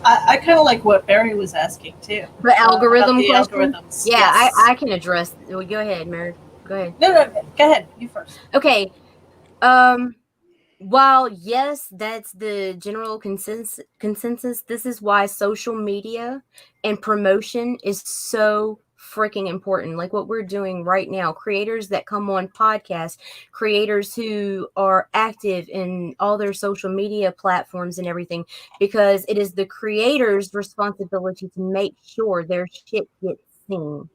I kind of like what Barry was asking too. The algorithm question? Algorithms. Yeah, yes. I can address. Well, go ahead, Mary. Go ahead. No, go ahead. You first. Okay. While yes, that's the general consensus, this is why social media and promotion is so freaking important. Like what we're doing right now, creators that come on podcasts, creators who are active in all their social media platforms and everything, because it is the creator's responsibility to make sure their shit gets seen.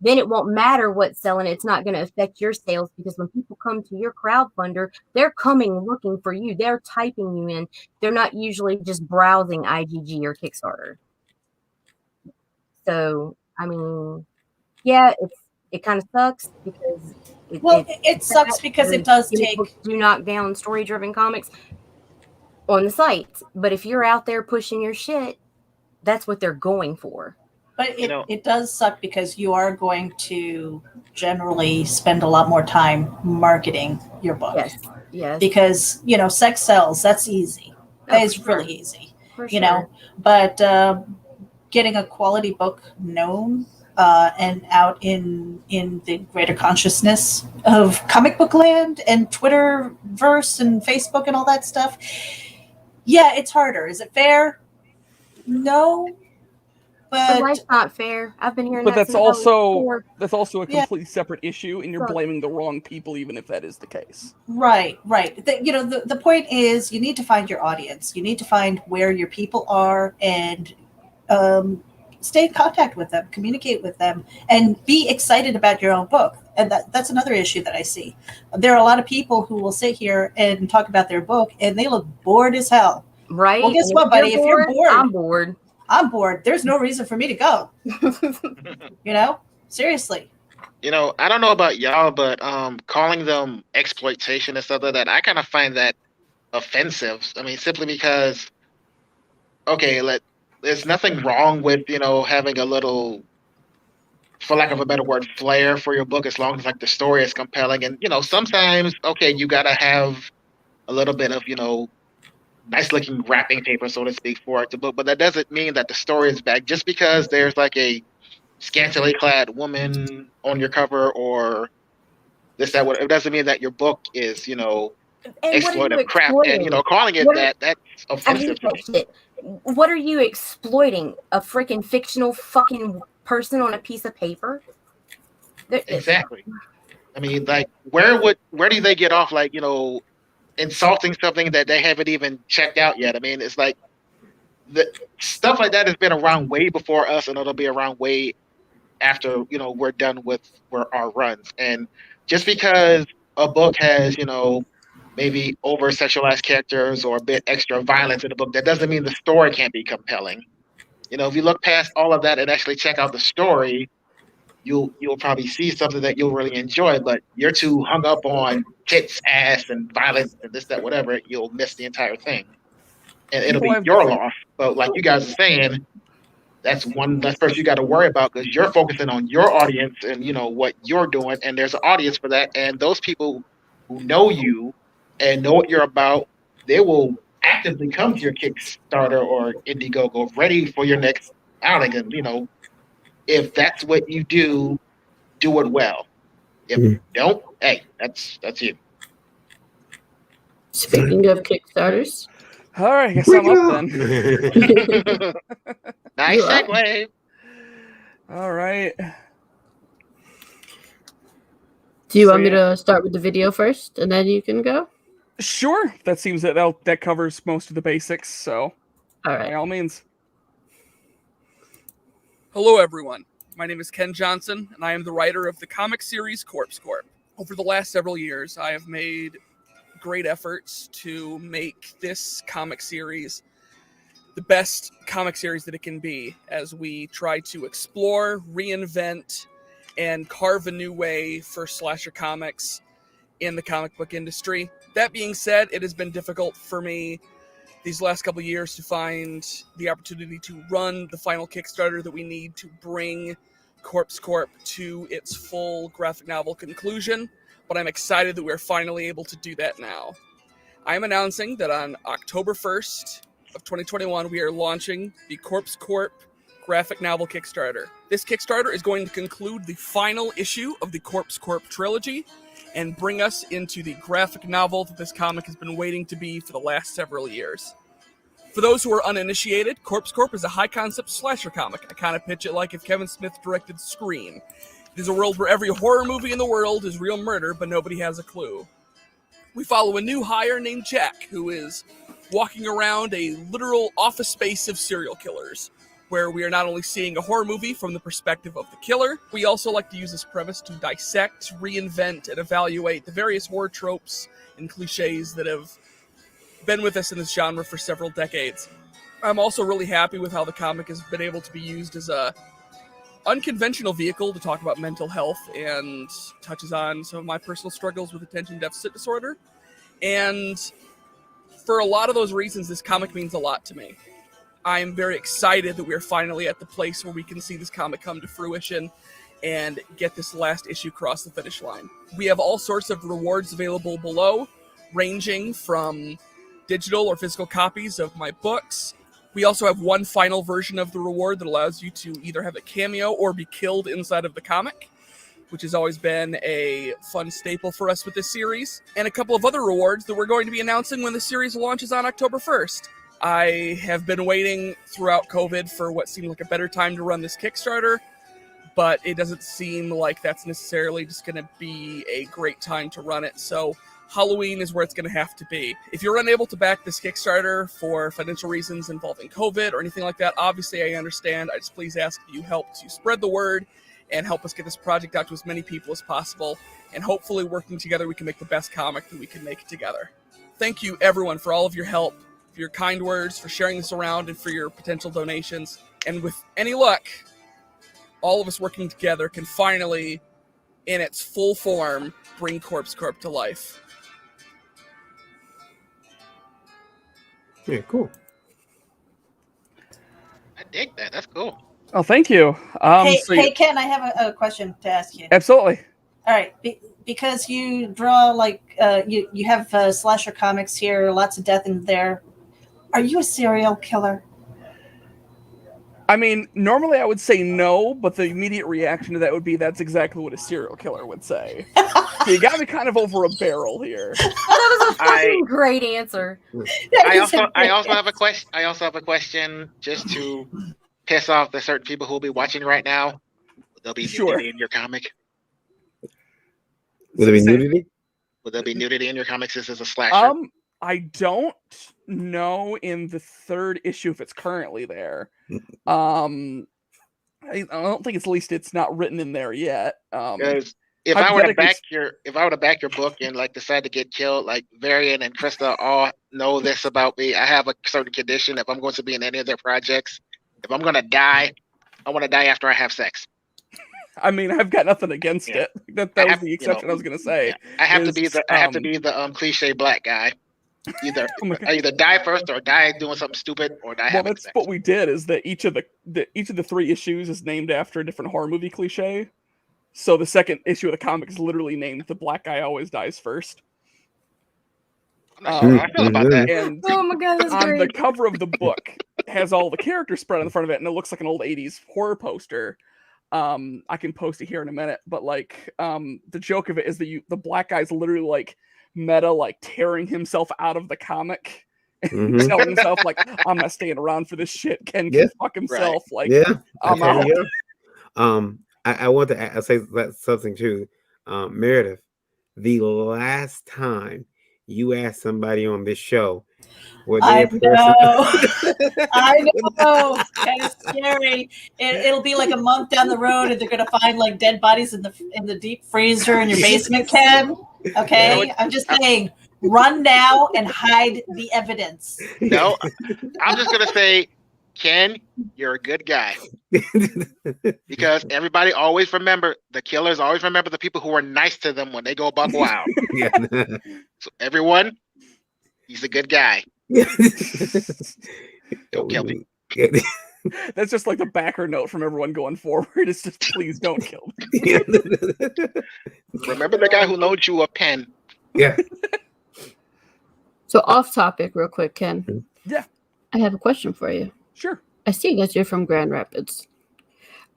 Then it won't matter what's selling. It's not going to affect your sales because when people come to your crowdfunder, they're coming looking for you. They're typing you in. They're not usually just browsing IGG or Kickstarter. So, I mean, yeah, it kind of sucks because it sucks because it does take do knock down story-driven comics on the site. But if you're out there pushing your shit, that's what they're going for. But it does suck because you are going to generally spend a lot more time marketing your book. Yes. Because, sex sells. That's easy. That is really easy. But getting a quality book known and out in the greater consciousness of comic book land and Twitterverse and Facebook and all that stuff, it's harder. Is it fair? No. But life's not fair. I've been hearing but that. That's also a completely separate issue, and you're blaming the wrong people, even if that is the case. Right. The point is, you need to find your audience. You need to find where your people are, and stay in contact with them, communicate with them, and be excited about your own book. And that's another issue that I see. There are a lot of people who will sit here and talk about their book, and they look bored as hell. Right. Well, guess what, buddy? If you're bored, I'm bored. There's no reason for me to go. Seriously. I don't know about y'all, but calling them exploitation and stuff like that, I kind of find that offensive. I mean, simply because, there's nothing wrong with having a little, for lack of a better word, flair for your book, as long as the story is compelling. And sometimes you gotta have a little bit of nice looking wrapping paper, so to speak, for it to book, but that doesn't mean that the story is bad. Just because there's a scantily clad woman on your cover or this, that, whatever, it doesn't mean that your book is, exploitive crap. And calling it that's offensive to me. What are you exploiting? A freaking fictional fucking person on a piece of paper? Exactly. I mean, where do they get off insulting something that they haven't even checked out yet? I mean, it's the stuff like that has been around way before us, and it'll be around way after we're done with our runs. And just because a book has maybe over sexualized characters or a bit extra violence in the book, that doesn't mean the story can't be compelling. if you look past all of that and actually check out the story, you'll probably see something that you'll really enjoy. But you're too hung up on tits, ass, and violence and this, that, whatever. You'll miss the entire thing, and it'll People be have your different. loss. But like you guys are saying, that's one less person you got to worry about because you're focusing on your audience and what you're doing, and there's an audience for that. And those people who know you and know what you're about, they will actively come to your Kickstarter or Indiegogo ready for your next outing. And if that's what you do it well. If you don't, hey, that's you. Speaking of Kickstarters, All right, I guess I'm up then. Nice You are. segue. All right. Do you want me to start with the video first, and then you can go? Sure. That seems that covers most of the basics. So, All by right. all means. Hello, everyone. My name is Ken Johnson, and I am the writer of the comic series Corpse Corp. Over the last several years, I have made great efforts to make this comic series the best comic series that it can be, as we try to explore, reinvent, and carve a new way for slasher comics in the comic book industry. That being said, it has been difficult for me these last couple of years to find the opportunity to run the final Kickstarter that we need to bring Corpse Corp to its full graphic novel conclusion, but I'm excited that we're finally able to do that now. I'm announcing that on October 1st of 2021, we are launching the Corpse Corp graphic novel Kickstarter. This Kickstarter is going to conclude the final issue of the Corpse Corp trilogy and bring us into the graphic novel that this comic has been waiting to be for the last several years. For those who are uninitiated, Corpse Corp is a high-concept slasher comic. I kind of pitch it like if Kevin Smith directed Scream. It is a world where every horror movie in the world is real murder, but nobody has a clue. We follow a new hire named Jack, who is walking around a literal office space of serial killers, where we are not only seeing a horror movie from the perspective of the killer, we also like to use this premise to dissect, reinvent, and evaluate the various horror tropes and cliches that have been with us in this genre for several decades. I'm also really happy with how the comic has been able to be used as a unconventional vehicle to talk about mental health and touches on some of my personal struggles with attention deficit disorder. And for a lot of those reasons, this comic means a lot to me. I'm very excited that we're finally at the place where we can see this comic come to fruition and get this last issue across the finish line. We have all sorts of rewards available below, ranging from digital or physical copies of my books. We also have one final version of the reward that allows you to either have a cameo or be killed inside of the comic, which has always been a fun staple for us with this series, and a couple of other rewards that we're going to be announcing when the series launches on October 1st. I have been waiting throughout COVID for what seemed like a better time to run this Kickstarter, but it doesn't seem like that's necessarily just going to be a great time to run it, so Halloween is where it's going to have to be. If you're unable to back this Kickstarter for financial reasons involving COVID or anything like that, obviously I understand. I just please ask that you help to spread the word and help us get this project out to as many people as possible. And hopefully working together, we can make the best comic that we can make together. Thank you, everyone, for all of your help, for your kind words, for sharing this around, and for your potential donations. And with any luck, all of us working together can finally, in its full form, bring Corpse Corp to life. Yeah, cool. I dig that. That's cool. Oh, thank you. Hey, Ken, I have a question to ask you. Absolutely. All right, because you draw you have slasher comics here, lots of death in there. Are you a serial killer? I mean, normally I would say no, but the immediate reaction to that would be that's exactly what a serial killer would say. So you got me kind of over a barrel here. That was a fucking great answer. I also have a question. I also have a question just to piss off the certain people who will be watching right now. Will there be nudity in your comic? Will there be nudity? Will there be nudity in your comics? This is a slasher. I don't know in the third issue if it's currently there. I don't think it's not written in there yet. Because if I were to back your book and like decide to get killed, like Varian and Krista all know this about me. I have a certain condition. If I'm going to be in any of their projects, If I'm gonna die, I want to die after I have sex. I mean, I've got nothing against Yeah. it. That I was have, the you know, exception I was gonna say. yeah. I have to is, be the cliche black guy. Either Oh my God. I either die first or die doing something stupid or die Well, having that's sex. what we did. Is that each of the 3 issues is named after a different horror movie cliche. So the second issue of the comic is literally named "The Black Guy Always Dies First." I'm not sure how I feel about that. And Oh my god, that's on the great. cover of the book has all the characters spread on the front of it, and it looks like an old 80s horror poster. I can post it here in a minute, but like the joke of it is that the black guy's literally like meta like tearing himself out of the comic and telling himself like, I'm not staying around for this shit. Ken can fuck himself. Like, I'm out. I want to say something too. Meredith, the last time you asked somebody on this show were they I a person? know. I know. It's kind of scary. It'll be like a month down the road, and they're gonna find like dead bodies in the deep freezer in your basement, Ken. Okay, I'm just saying, run now and hide the evidence. No, I'm just gonna say, Ken, you're a good guy. Because everybody always remember, the killers always remember the people who were nice to them when they go buck wild. Yeah. So everyone, he's a good guy. Don't kill me. That's just like the backer note from everyone going forward. It's just, please don't kill me. Remember the guy who loaned you a pen? Yeah. So off topic, real quick, Ken. Yeah. I have a question for you. Sure. I see that you're from Grand Rapids.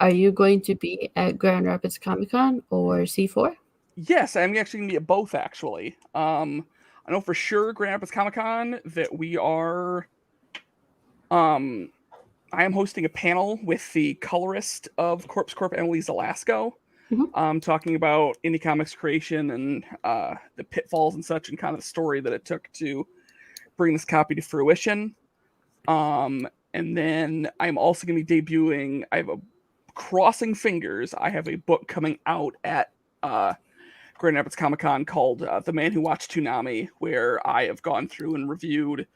Are you going to be at Grand Rapids Comic Con or C4? Yes, I'm actually going to be at both, actually. I know for sure Grand Rapids Comic Con that we are... I am hosting a panel with the colorist of Corpse Corp, Emily Zelasco, talking about indie comics creation and the pitfalls and such, and kind of the story that it took to bring this copy to fruition. And then I'm also going to be debuting... crossing fingers, I have a book coming out at Grand Rapids Comic Con called The Man Who Watched Toonami, where I have gone through and reviewed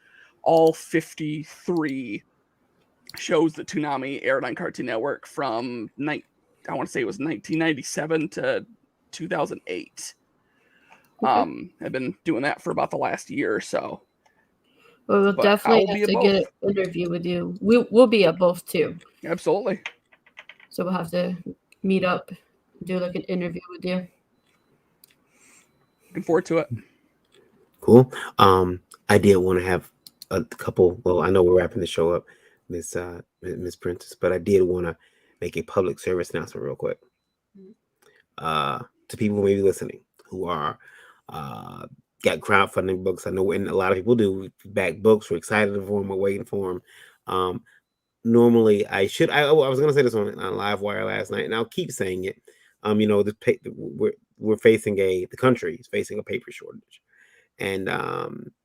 all 53 shows that Toonami aired on Cartoon Network from I want to say it was 1997 to 2008. Okay. I've been doing that for about the last year or so. Well, we'll definitely have to get an interview with you. We'll be at both too. Absolutely. So we'll have to meet up, do like an interview with you. Looking forward to it. Cool. I did want to have a couple. Well, I know we're wrapping the show up, Miss Princess, but I did want to make a public service announcement real quick. To people who may be listening who are got crowdfunding books. I know, and a lot of people do back books. We're excited for them. We're waiting for them. Normally, I was going to say this on Livewire last night, and I'll keep saying it. We're facing the country is facing a paper shortage, and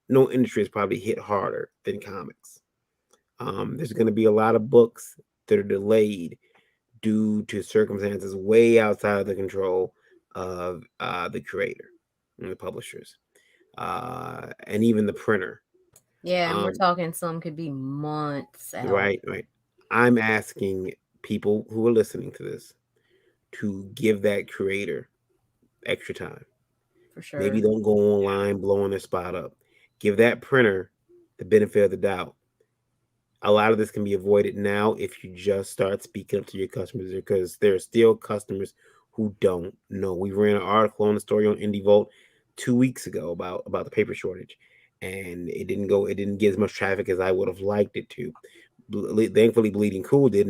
no industry is probably hit harder than comics. There's going to be a lot of books that are delayed due to circumstances way outside of the control of the creator and the publishers, and even the printer. Yeah, and we're talking some could be months out. Right. I'm asking people who are listening to this to give that creator extra time. For sure. Maybe don't go online blowing their spot up. Give that printer the benefit of the doubt. A lot of this can be avoided now if you just start speaking up to your customers, because there are still customers who don't know. We ran an article on the story on Indie Vault 2 weeks ago about the paper shortage, and it didn't get as much traffic as I would have liked it to. Thankfully, Bleeding Cool did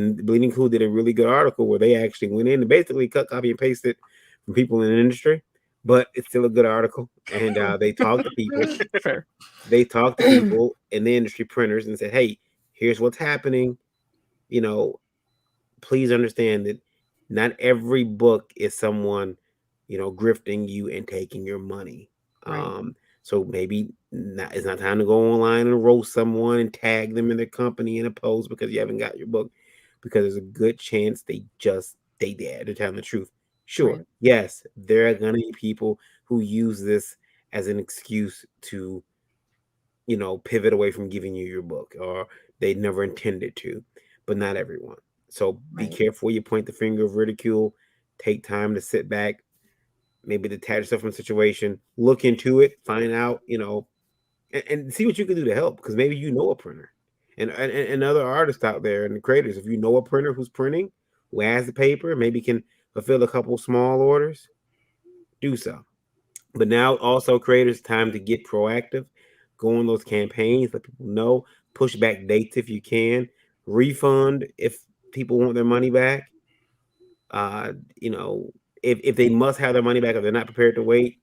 a really good article where they actually went in and basically cut, copy, and pasted from people in the industry, but it's still a good article. And they talked to people. Fair. They talked to people in the industry, printers, and said, "Hey, here's what's happening. Please understand that not every book is someone, grifting you and taking your money. Right. So maybe it's not time to go online and roast someone and tag them in their company in a post because you haven't got your book, because there's a good chance they're telling the truth. Sure, right. Yes, there are going to be people who use this as an excuse to, pivot away from giving you your book, or they never intended to. but not everyone. So be Right. careful where you point the finger of ridicule. Take time to sit back, maybe detach yourself from the situation, look into it, find out, and see what you can do to help. Because maybe you know a printer, and other artists out there and the creators. If you know a printer who's printing, who has the paper, maybe can fulfill a couple small orders, do so. But now also creators, time to get proactive, go on those campaigns, let people know, push back dates if you can, refund if people want their money back. Uh, you know, if they must have their money back, if they're not prepared to wait,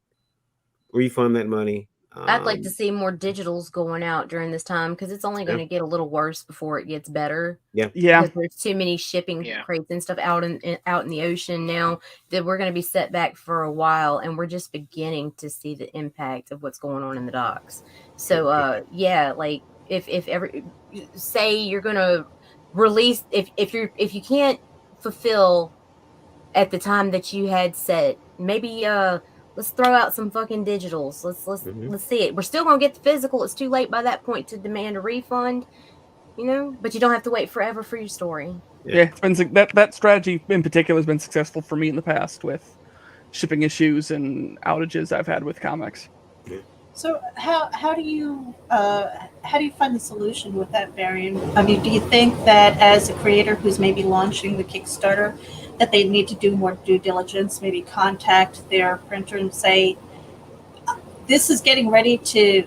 refund that money. I'd like to see more digitals going out during this time because it's only going Yeah. to get a little worse before it gets better. Yeah. Yeah. Because there's too many shipping Yeah. crates and stuff out in the ocean now that we're going to be set back for a while, and we're just beginning to see the impact of what's going on in the docks. So, yeah, like if every say you're going to release if you can't fulfill at the time that you had set, maybe let's throw out some fucking digitals. Mhm. Let's see it. We're still gonna get the physical. It's too late by that point to demand a refund, but you don't have to wait forever for your story. Yeah, it's been that strategy in particular has been successful for me in the past with shipping issues and outages I've had with comics. So how do you find the solution with that variant? I mean, do you think that as a creator who's maybe launching the Kickstarter, that they need to do more due diligence, maybe contact their printer and say, this is getting ready to,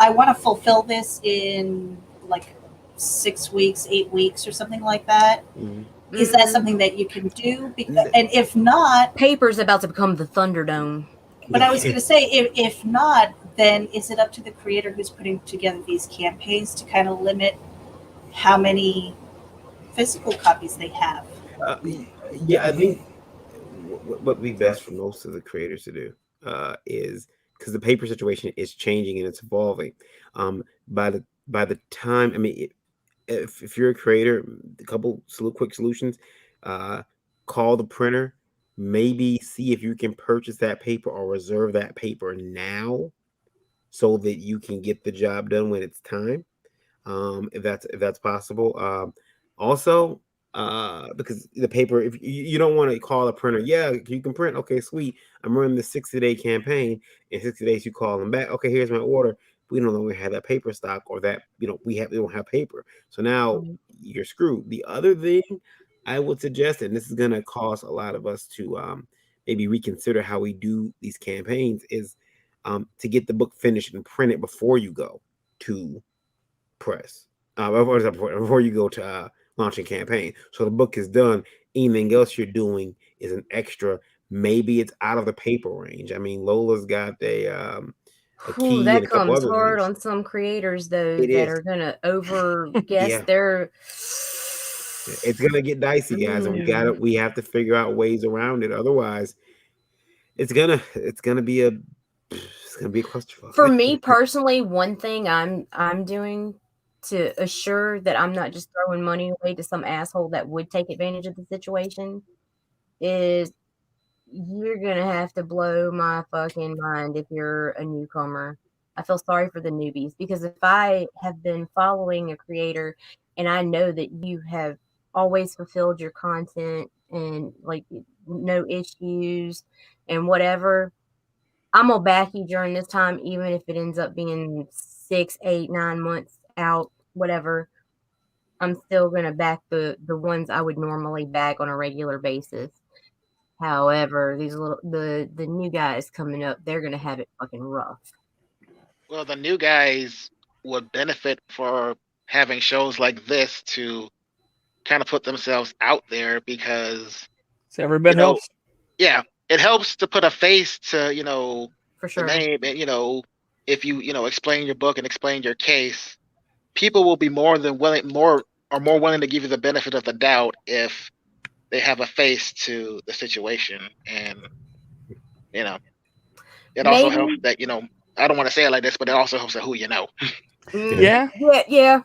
I want to fulfill this in like 6 weeks, 8 weeks, or something like that? Mhm. Is that Mhm. something that you can do? N- And if not, Paper's about to become the Thunderdome. but I was going to say, if not, then is it up to the creator who's putting together these campaigns to kind of limit how many physical copies they have? yeah, I think what would be best for most of the creators to do is because the paper situation is changing and it's evolving. By the time, I mean, if you're a creator, a couple quick solutions, uh, call the printer, maybe see if you can purchase that paper or reserve that paper now so that you can get the job done when it's time, if that's possible. Also, because the paper, if you don't want to call a printer, yeah, you can print. Okay, sweet. I'm running the 60-day campaign. In 60 days, you call them back. Okay, here's my order. We don't know we have that paper stock, or that we don't have paper. So now Mhm. you're screwed. The other thing I would suggest, and this is going to cause a lot of us to maybe reconsider how we do these campaigns, is to get the book finished and print it before you go to press, before you go to launching campaign. So the book is done. Anything else you're doing is an extra. Maybe it's out of the paper range. I mean, Lola's got a Whew, key that and a couple comes other hard things. on some creators though It that is. are gonna over guess Yeah. their. It's gonna get dicey, guys, and Mm. we have to figure out ways around it. Otherwise, it's gonna be a For clusterfuck. me personally, one thing I'm doing to assure that I'm not just throwing money away to some asshole that would take advantage of the situation is you're gonna have to blow my fucking mind if you're a newcomer. I feel sorry for the newbies because if I have been following a creator and I know that you have always fulfilled your content and like no issues and whatever, I'm gonna back you during this time, even if it ends up being 6, 8, 9 months out, whatever. I'm still gonna back the ones I would normally back on a regular basis. However, these the new guys coming up, they're gonna have it fucking rough. Well, the new guys would benefit for having shows like this to kind of put themselves out there because, So every bit helps. yeah, it helps to put a face to, For the sure. name. And, if you explain your book and explain your case, people will be more willing to give you the benefit of the doubt if they have a face to the situation. And, you know, it also helps Maybe. that, I don't want to say it like this, but it also helps that who you know. Yeah.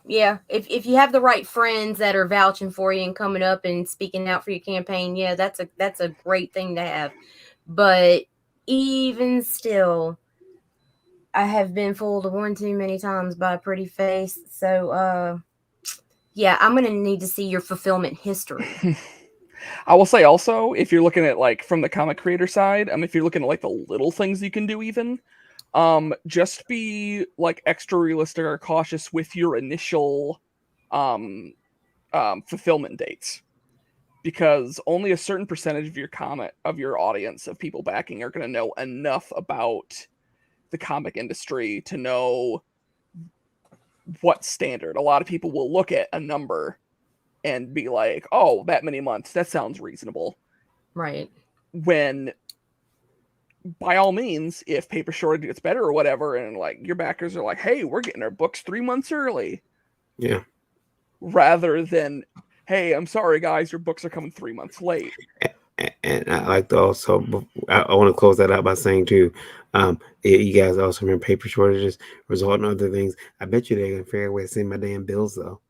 Yeah. If you have the right friends that are vouching for you and coming up and speaking out for your campaign, yeah, that's a great thing to have. But even still, I have been fooled one too many times by a pretty face. So Yeah, I'm gonna need to see your fulfillment history. I will say also, if you're looking at like from the comic creator side, if you're looking at like the little things you can do, even just be like extra realistic or cautious with your initial fulfillment dates, because only a certain percentage of your audience of people backing are going to know enough about the comic industry to know what standard. A lot of people will look at a number and be like, oh, that many months, that sounds reasonable. Right. When, by all means, if paper shortage gets better or whatever, and like your backers are like, hey, we're getting our books 3 months early. Yeah. Rather than, hey, I'm sorry, guys, your books are coming 3 months late. And I like to also, I want to close that out by saying too, you guys also remember paper shortages result in other things. I bet you they're going to figure a way to send my damn bills though.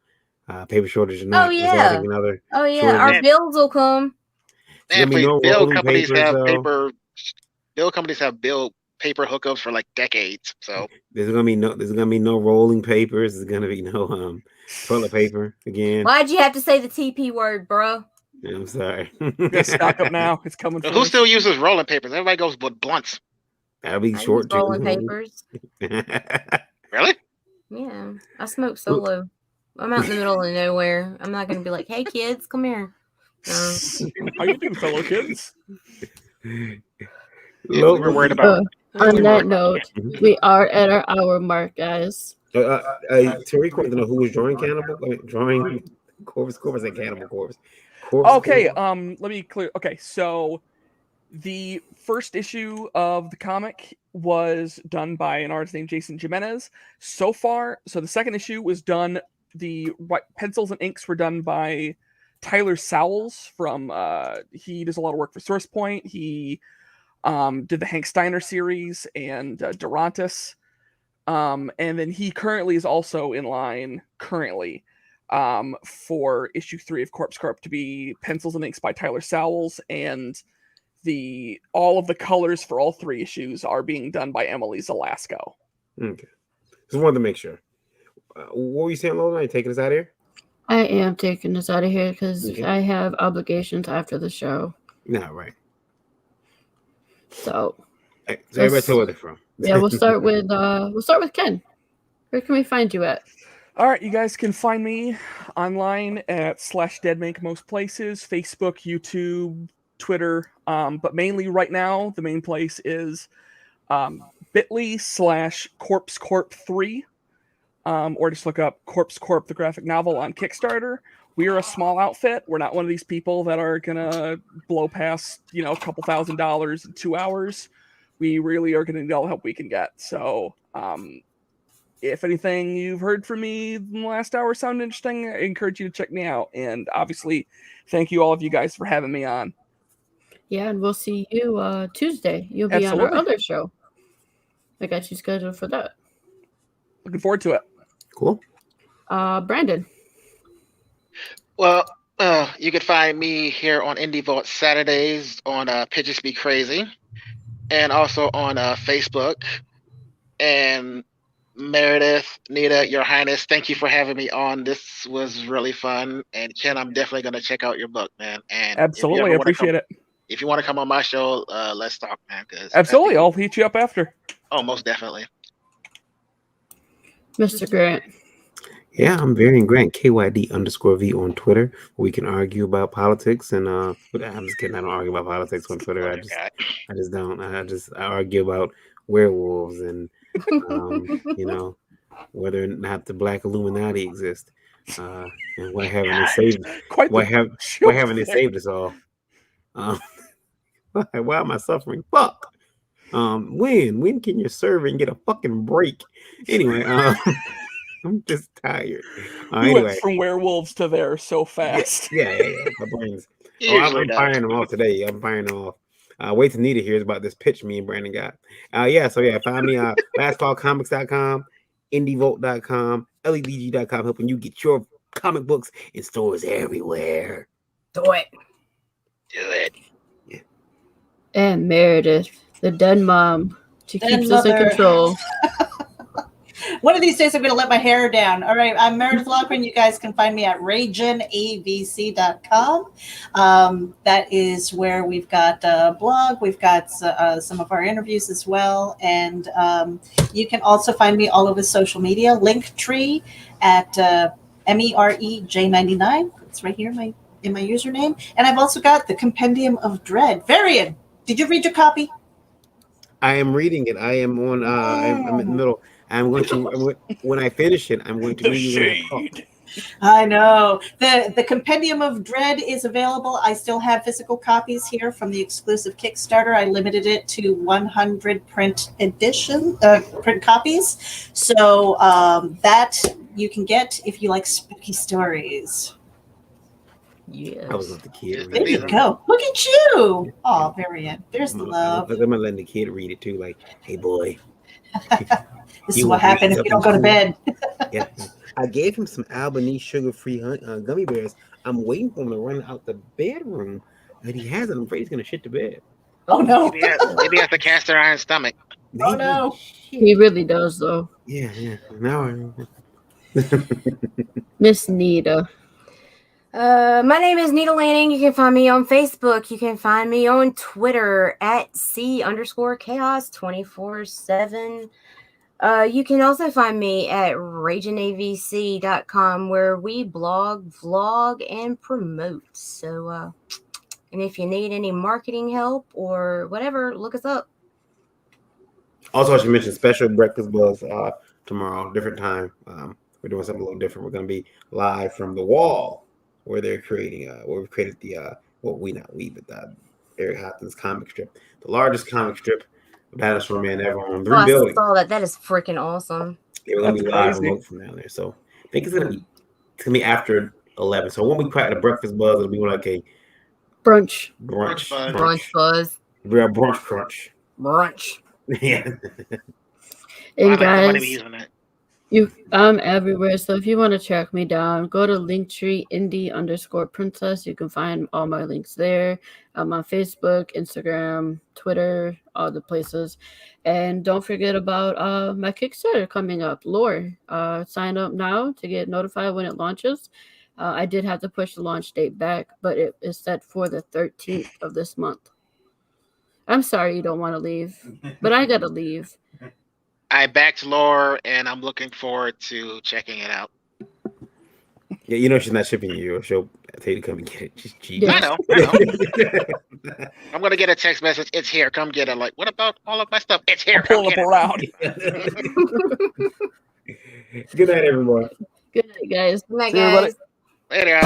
Paper shortage or not, resulting in other shortages. Our bills will come. There's gonna be no bill rolling companies papers, have though. bill companies have paper hookups for like decades. So there's gonna be no rolling papers. There's gonna be no toilet paper again. Why'd you have to say the TP word, bro? Yeah, I'm sorry. You gotta stock up now. It's coming. Who still uses rolling papers? Everybody goes with blunts. That'll be I short use rolling papers. Really? Yeah, I smoke solo. I'm out in the middle of nowhere. I'm not gonna be like, "Hey, kids, come here." No. How you doing, fellow kids? Yeah, we were worried about. On that note, we are at our hour mark, guys. Tariq wanted to know who was drawing Cannibal. Drawing Corvus and Cannibal Corvus. Okay, let me clear. Okay, so the first issue of the comic was done by an artist named Jason Jimenez. So the second issue was done. The pencils and inks were done by Tyler Sowles from. He does a lot of work for Source Point. He did the Hank Steiner series and Durantis. And then he currently is also in line for issue 3 of Corpse Corp to be pencils and inks by Tyler Sowles, and all of the colors for all 3 issues are being done by Emily Zelasco. Okay, just wanted to make sure. What were you saying, Lola? Are you taking us out of here? I am taking us out of here because I have obligations after the show. No, right. So everybody tell where they're from. Yeah, we'll start with Ken. Where can we find you at? All right, you guys can find me online at /deadmake most places, Facebook, YouTube, Twitter, but mainly right now the main place is bit.ly/corpsecorp3, or just look up Corpse Corp the graphic novel on Kickstarter. We are a small outfit. We're not one of these people that are gonna blow past a couple $1,000s in 2 hours. We really are going to need all the help we can get. So if anything you've heard from me in the last hour sounded interesting, I encourage you to check me out. And obviously, thank you all of you guys for having me on. Yeah, and we'll see you Tuesday. You'll be on our other show. I got you scheduled for that. Looking forward to it. Cool. Brandon. Well, you can find me here on Indie Vault Saturdays on Pitches Be Crazy. And also on Facebook. And Meredith, Nita, Your Highness, thank you for having me on. This was really fun. And Ken, I'm definitely going to check out your book, man. And absolutely, I appreciate it. If you want to come on my show, let's talk, man. Absolutely, I'll hit you up after. Oh, most definitely. Mr. Grant. Yeah, I'm Varian Grant, KYD_V on Twitter, where we can argue about politics. And I'm just kidding. I don't argue about politics on Twitter. I just don't. I argue about werewolves and whether or not the Black Illuminati exist, and why haven't they saved? Why haven't they saved us all? Why am I suffering? Fuck. When can your servant get a fucking break? Anyway, I'm just tired. You went from werewolves to there so fast. Yeah. My brains. I'm firing them off today. I'm firing them off. Wait till Nita hears about this pitch me and Brandon got. Find me lastcallcomics.com, indievolt.com, ledg.com, helping you get your comic books in stores everywhere. Do it. Yeah. And Meredith, the dead mom, to keep us in control. One of these days I'm going to let my hair down. All right, I'm Meredith Lochran. You guys can find me at RagenAVC.com. That is where we've got a blog. We've got some of our interviews as well. And you can also find me all over social media. Linktree at MEREJ99. It's right here in my username. And I've also got the Compendium of Dread. Varian, did you read your copy? I am reading it. I am on. I'm in the middle. I'm going to. When I finish it, I'm going to read you when I talk. I know. The Compendium of Dread is available. I still have physical copies here from the exclusive Kickstarter. I limited it to 100 print copies. So that you can get if you like spooky stories. Yes. I was with the kid. There you go. Look at you. Oh, Varian. There's the love. I'm gonna let the kid read it too. Like, hey boy, This is what happens if you don't go to bed. Yeah, I gave him some Albanese sugar-free gummy bears. I'm waiting for him to run out the bedroom, and he hasn't. I'm afraid he's gonna shit the bed. Oh no! Maybe he has a cast iron stomach. Maybe. Oh no! He really does, though. Yeah. Now Miss Nita. My name is Nita Lanning. You can find me on Facebook. You can find me on Twitter at C_chaos247. You can also find me at RagenAVC.com, where we blog, vlog, and promote. So, and if you need any marketing help or whatever, look us up. also, I should mention special breakfast buzz tomorrow, different time. We're doing something a little different. We're gonna be live from the wall where they're creating. Where we've created the Eric Hopkins comic strip, the largest comic strip of Dinosaur Man ever on 3 buildings. I saw that. That is freaking awesome. We're gonna be That's live crazy. remote from down there. So I think it's gonna be after 11. So when we crack the breakfast buzz, it'll be like a Brunch. brunch Buzz. real brunch crunch. Brunch. Yeah. And Wow, I like the money guys, we use on that. I'm everywhere. So if you want to track me down, go to Linktree indie_princess. You can find all my links there. I'm on Facebook, Instagram, Twitter, all the places. And don't forget about my Kickstarter coming up, Lore. Sign up now to get notified when it launches. I did have to push the launch date back, but it is set for the 13th of this month. I'm sorry you don't want to leave, but I gotta leave. I backed Lore, and I'm looking forward to checking it out. Yeah, you know she's not shipping you. She'll tell you to come and get it. She's cheap. Yeah. I know. I'm gonna get a text message. It's here. Come get it. Like, what about all of my stuff? It's here. Pull Come up get it. around. Good night, everyone. Good night, guys. Good night, See you, everybody. guys. Later.